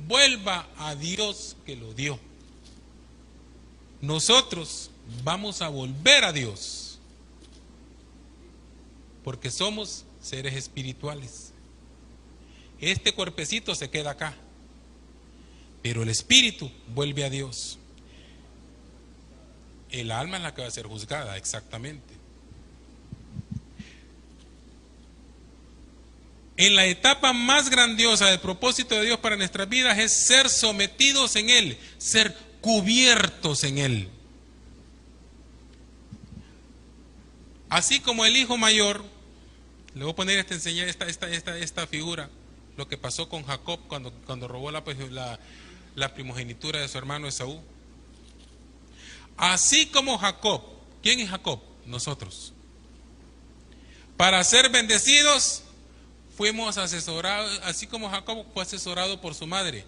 S1: vuelva a Dios que lo dio. Nosotros vamos a volver a Dios, porque somos seres espirituales. Este cuerpecito se queda acá, pero el espíritu vuelve a Dios. El alma es la que va a ser juzgada, exactamente. En la etapa más grandiosa del propósito de Dios para nuestras vidas es ser sometidos en Él, ser cubiertos en Él. Así como el hijo mayor, le voy a poner esta figura, lo que pasó con Jacob cuando robó la primogenitura de su hermano Esaú. Así como Jacob, ¿quién es Jacob? Nosotros. Para ser bendecidos, fuimos asesorados, así como Jacob fue asesorado por su madre.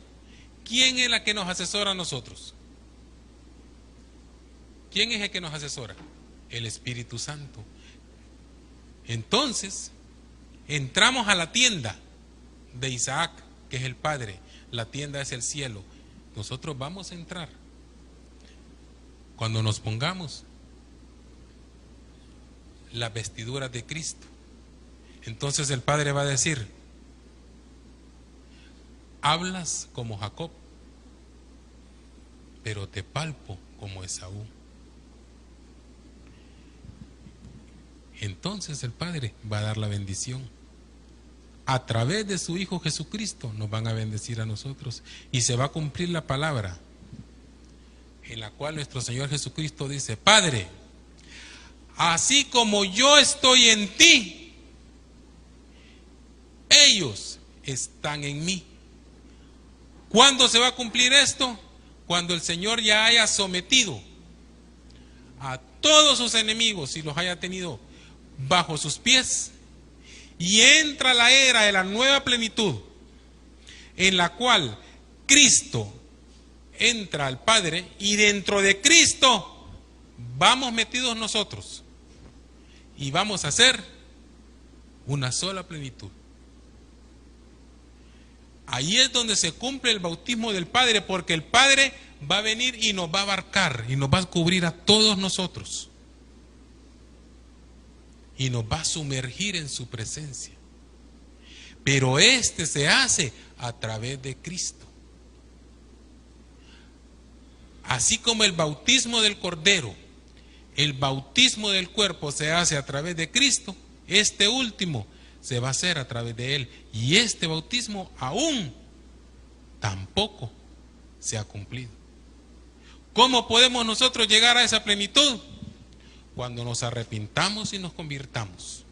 S1: ¿Quién es la que nos asesora a nosotros? ¿Quién es el que nos asesora? El Espíritu Santo. Entonces, entramos a la tienda de Isaac, que es el Padre. La tienda es el cielo. Nosotros vamos a entrar. Cuando nos pongamos las vestiduras de Cristo, entonces el Padre va a decir: hablas como Jacob, pero te palpo como Esaú. Entonces el Padre va a dar la bendición. A través de su Hijo Jesucristo nos van a bendecir a nosotros, y se va a cumplir la palabra en la cual nuestro Señor Jesucristo dice: Padre, así como yo estoy en ti, ellos están en mí. ¿Cuándo se va a cumplir esto? Cuando el Señor ya haya sometido a todos sus enemigos y los haya tenido bajo sus pies, y entra la era de la nueva plenitud, en la cual Cristo entra al Padre, y dentro de Cristo vamos metidos nosotros, y vamos a ser una sola plenitud. Ahí es donde se cumple el bautismo del Padre, porque el Padre va a venir y nos va a abarcar y nos va a cubrir a todos nosotros, y nos va a sumergir en su presencia. Pero este se hace a través de Cristo. Así como el bautismo del Cordero, el bautismo del cuerpo se hace a través de Cristo, este último se va a hacer a través de Él. Y este bautismo aún tampoco se ha cumplido. ¿Cómo podemos nosotros llegar a esa plenitud? Cuando nos arrepintamos y nos convirtamos,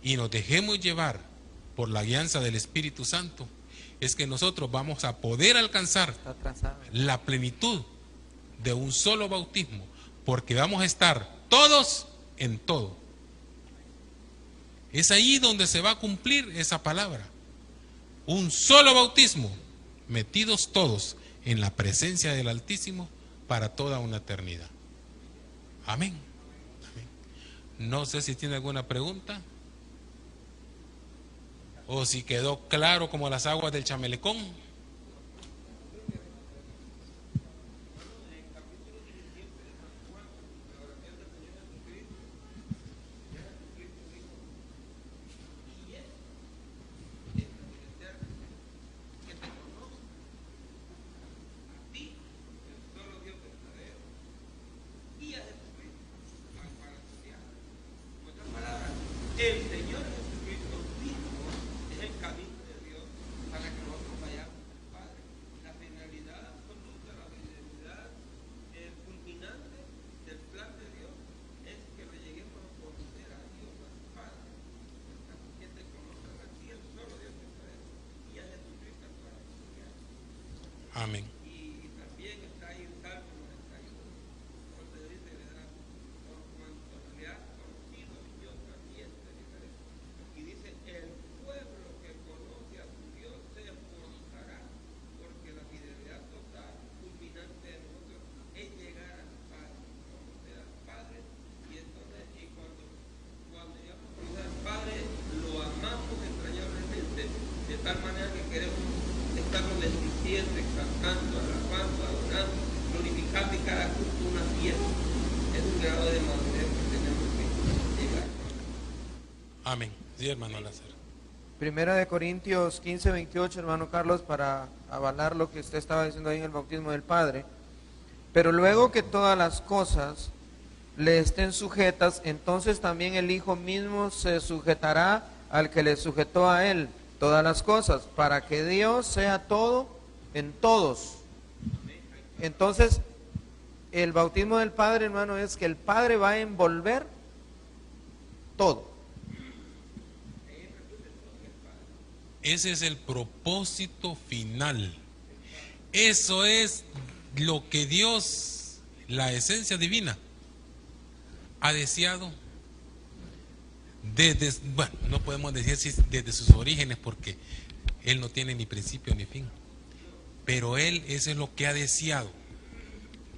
S1: y nos dejemos llevar por la guianza del Espíritu Santo, es que nosotros vamos a poder alcanzar la plenitud de un solo bautismo, porque vamos a estar todos en todo. Es ahí donde se va a cumplir esa palabra. Un solo bautismo, metidos todos en la presencia del Altísimo para toda una eternidad. Amén. Amén. No sé si tiene alguna pregunta, o si quedó claro como las aguas del Chamelecón.
S4: El Señor Jesucristo mismo es el camino de Dios para que nosotros vayamos al Padre. La finalidad absoluta, la finalidad culminante del plan de Dios es que le lleguemos a conocer a Dios, a su Padre. Que te conozcan a ti, el solo Dios verdadero, y a Jesucristo para estudiar.
S1: Amén.
S4: Y también está ahí en Salmo 91, donde dice, ¿verdad? Por cuanto le has conocido, Dios también te liberaré. Y dice, el pueblo que conoce a su Dios se esforzará, porque la fidelidad total, culminante de nosotros, es llegar al Padre, conocer al Padre, y entonces, cuando llegamos a conocer al Padre, lo amamos entrañablemente, de tal manera que queremos estarnos bendiciendo, exaltando, alabando, adorando, glorificando, y cada culto una fiesta. Es un grado de madurez que tenemos que llegar.
S1: Amén. Sí, hermano Lázaro.
S5: Primera de Corintios 15, 28, hermano Carlos, para avalar lo que usted estaba diciendo ahí en el bautismo del Padre. Pero luego que todas las cosas le estén sujetas, entonces también el Hijo mismo se sujetará al que le sujetó a él todas las cosas, para que Dios sea todo en todos. Entonces, el bautismo del Padre, hermano, es que el Padre va a envolver todo.
S1: Ese es el propósito final. Eso es lo que Dios, la esencia divina, ha deseado desde, bueno, no podemos decir si desde sus orígenes, porque Él no tiene ni principio ni fin, pero Él, eso es lo que ha deseado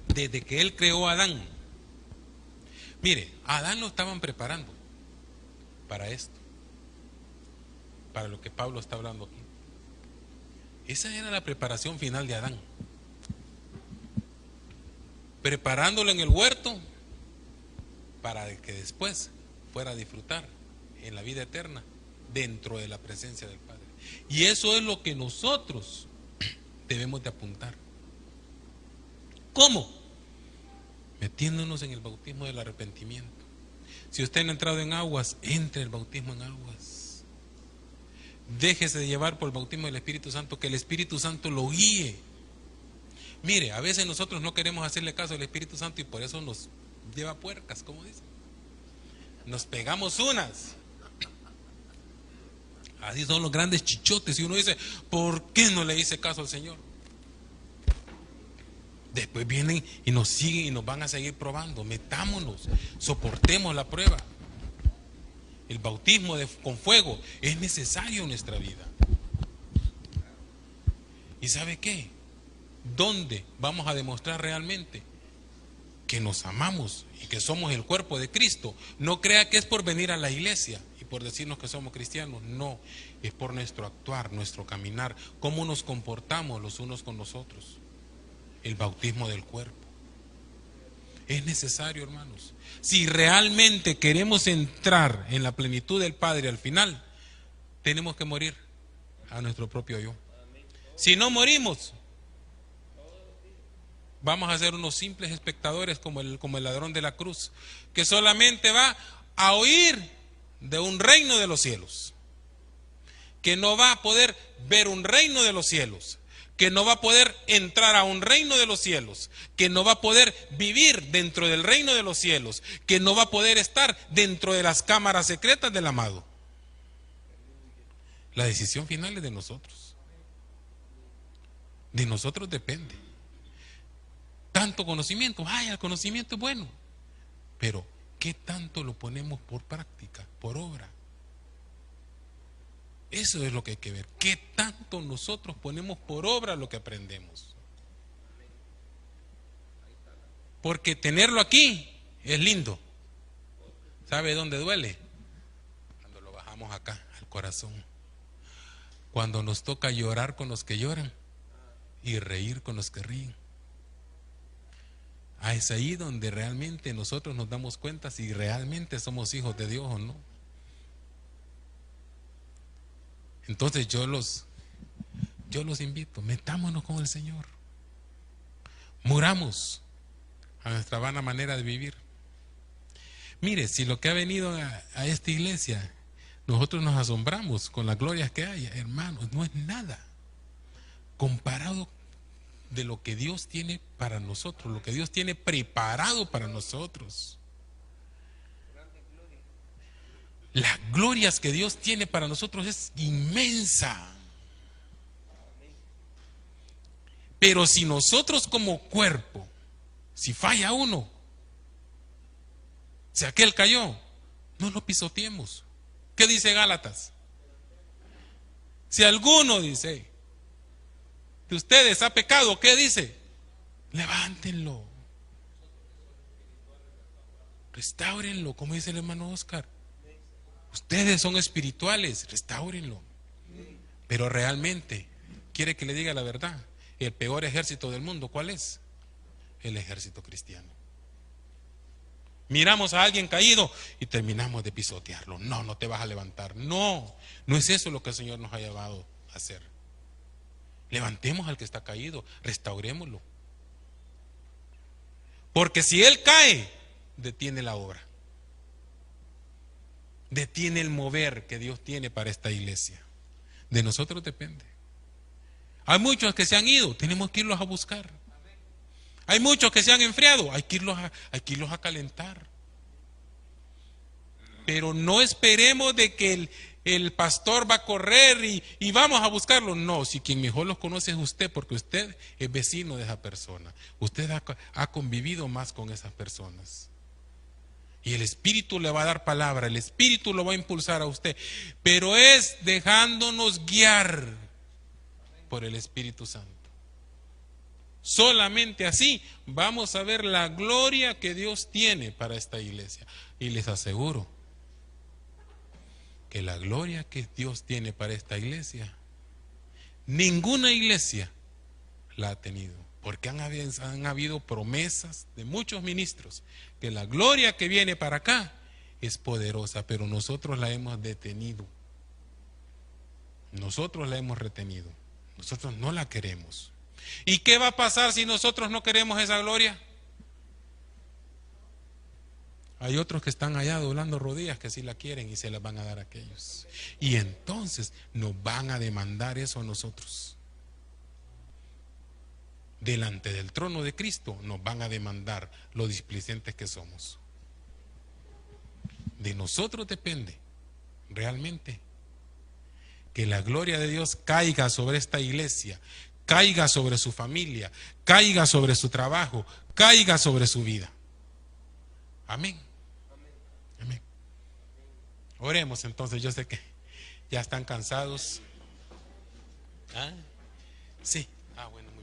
S1: desde que Él creó a Adán. Mire, a Adán lo estaban preparando para esto, para lo que Pablo está hablando aquí. Esa era la preparación final de Adán, preparándolo en el huerto para que después fuera a disfrutar en la vida eterna dentro de la presencia del Padre. Y eso es lo que nosotros debemos de apuntar. ¿Cómo? Metiéndonos en el bautismo del arrepentimiento. Si usted no ha entrado en aguas, entre el bautismo en aguas. Déjese de llevar por el bautismo del Espíritu Santo, que el Espíritu Santo lo guíe. Mire, a veces nosotros no queremos hacerle caso al Espíritu Santo y por eso nos lleva puercas, como dicen. Nos pegamos unas. Así son los grandes chichotes. Y uno dice, ¿por qué no le hice caso al Señor? Después vienen y nos siguen y nos van a seguir probando. Metámonos, soportemos la prueba. El bautismo con fuego es necesario en nuestra vida. ¿Y sabe qué? ¿Dónde vamos a demostrar realmente que nos amamos y que somos el cuerpo de Cristo? No crea que es por venir a la iglesia y por decirnos que somos cristianos. No, es por nuestro actuar, nuestro caminar, cómo nos comportamos los unos con los otros. El bautismo del cuerpo es necesario, hermanos. Si realmente queremos entrar en la plenitud del Padre al final, tenemos que morir a nuestro propio yo. Si no morimos, vamos a ser unos simples espectadores como el ladrón de la cruz, que solamente va a oír de un reino de los cielos, que no va a poder ver un reino de los cielos, que no va a poder entrar a un reino de los cielos, que no va a poder vivir dentro del reino de los cielos, que no va a poder estar dentro de las cámaras secretas del amado. La decisión final es de nosotros. De nosotros depende. Tanto conocimiento, el conocimiento es bueno, pero ¿qué tanto lo ponemos por práctica, por obra? Eso es lo que hay que ver. ¿Qué tanto nosotros ponemos por obra lo que aprendemos? Porque tenerlo aquí es lindo. ¿Sabe dónde duele? Cuando lo bajamos acá, al corazón. Cuando nos toca llorar con los que lloran y reír con los que ríen. Es ahí donde realmente nosotros nos damos cuenta si realmente somos hijos de Dios o no. Entonces yo los invito, metámonos con el Señor. Muramos a nuestra vana manera de vivir. Mire, si lo que ha venido a esta iglesia, nosotros nos asombramos con las glorias que hay, hermanos, no es nada comparado de lo que Dios tiene para nosotros, lo que Dios tiene preparado para nosotros. Las glorias que Dios tiene para nosotros es inmensa. Pero si nosotros como cuerpo, si falla uno, si aquel cayó, no lo pisoteemos. ¿Qué dice Gálatas? Si alguno dice de ustedes ha pecado, ¿qué dice? Levántenlo, restáurenlo, como dice el hermano Oscar. Ustedes son espirituales, restáurenlo. Pero realmente, quiere que le diga la verdad, el peor ejército del mundo, ¿cuál es? El ejército cristiano. Miramos a alguien caído y terminamos de pisotearlo. No, no te vas a levantar. No, no es eso lo que el Señor nos ha llevado a hacer. Levantemos al que está caído, restaurémoslo. Porque si él cae, detiene la obra. Detiene el mover que Dios tiene para esta iglesia. De nosotros depende. Hay muchos que se han ido, tenemos que irlos a buscar. Hay muchos que se han enfriado, hay que irlos a calentar. Pero no esperemos de que el pastor va a correr y vamos a buscarlo. No, si quien mejor los conoce es usted, porque usted es vecino de esa persona. Usted ha convivido más con esas personas. Y el Espíritu le va a dar palabra, el Espíritu lo va a impulsar a usted. Pero es dejándonos guiar por el Espíritu Santo. Solamente así vamos a ver la gloria que Dios tiene para esta iglesia. Y les aseguro que la gloria que Dios tiene para esta iglesia, ninguna iglesia la ha tenido. Porque han habido promesas de muchos ministros que la gloria que viene para acá es poderosa, pero nosotros la hemos detenido. Nosotros la hemos retenido. Nosotros no la queremos. ¿Y qué va a pasar si nosotros no queremos esa gloria? Hay otros que están allá doblando rodillas que sí la quieren y se las van a dar a aquellos. Y entonces nos van a demandar eso a nosotros. Delante del trono de Cristo nos van a demandar los displicentes que somos. De nosotros depende realmente que la gloria de Dios caiga sobre esta iglesia, caiga sobre su familia, caiga sobre su trabajo, caiga sobre su vida. Amén. Amén. Oremos entonces, yo sé que ya están cansados. ¿Ah? Sí. Ah, bueno, muy bien.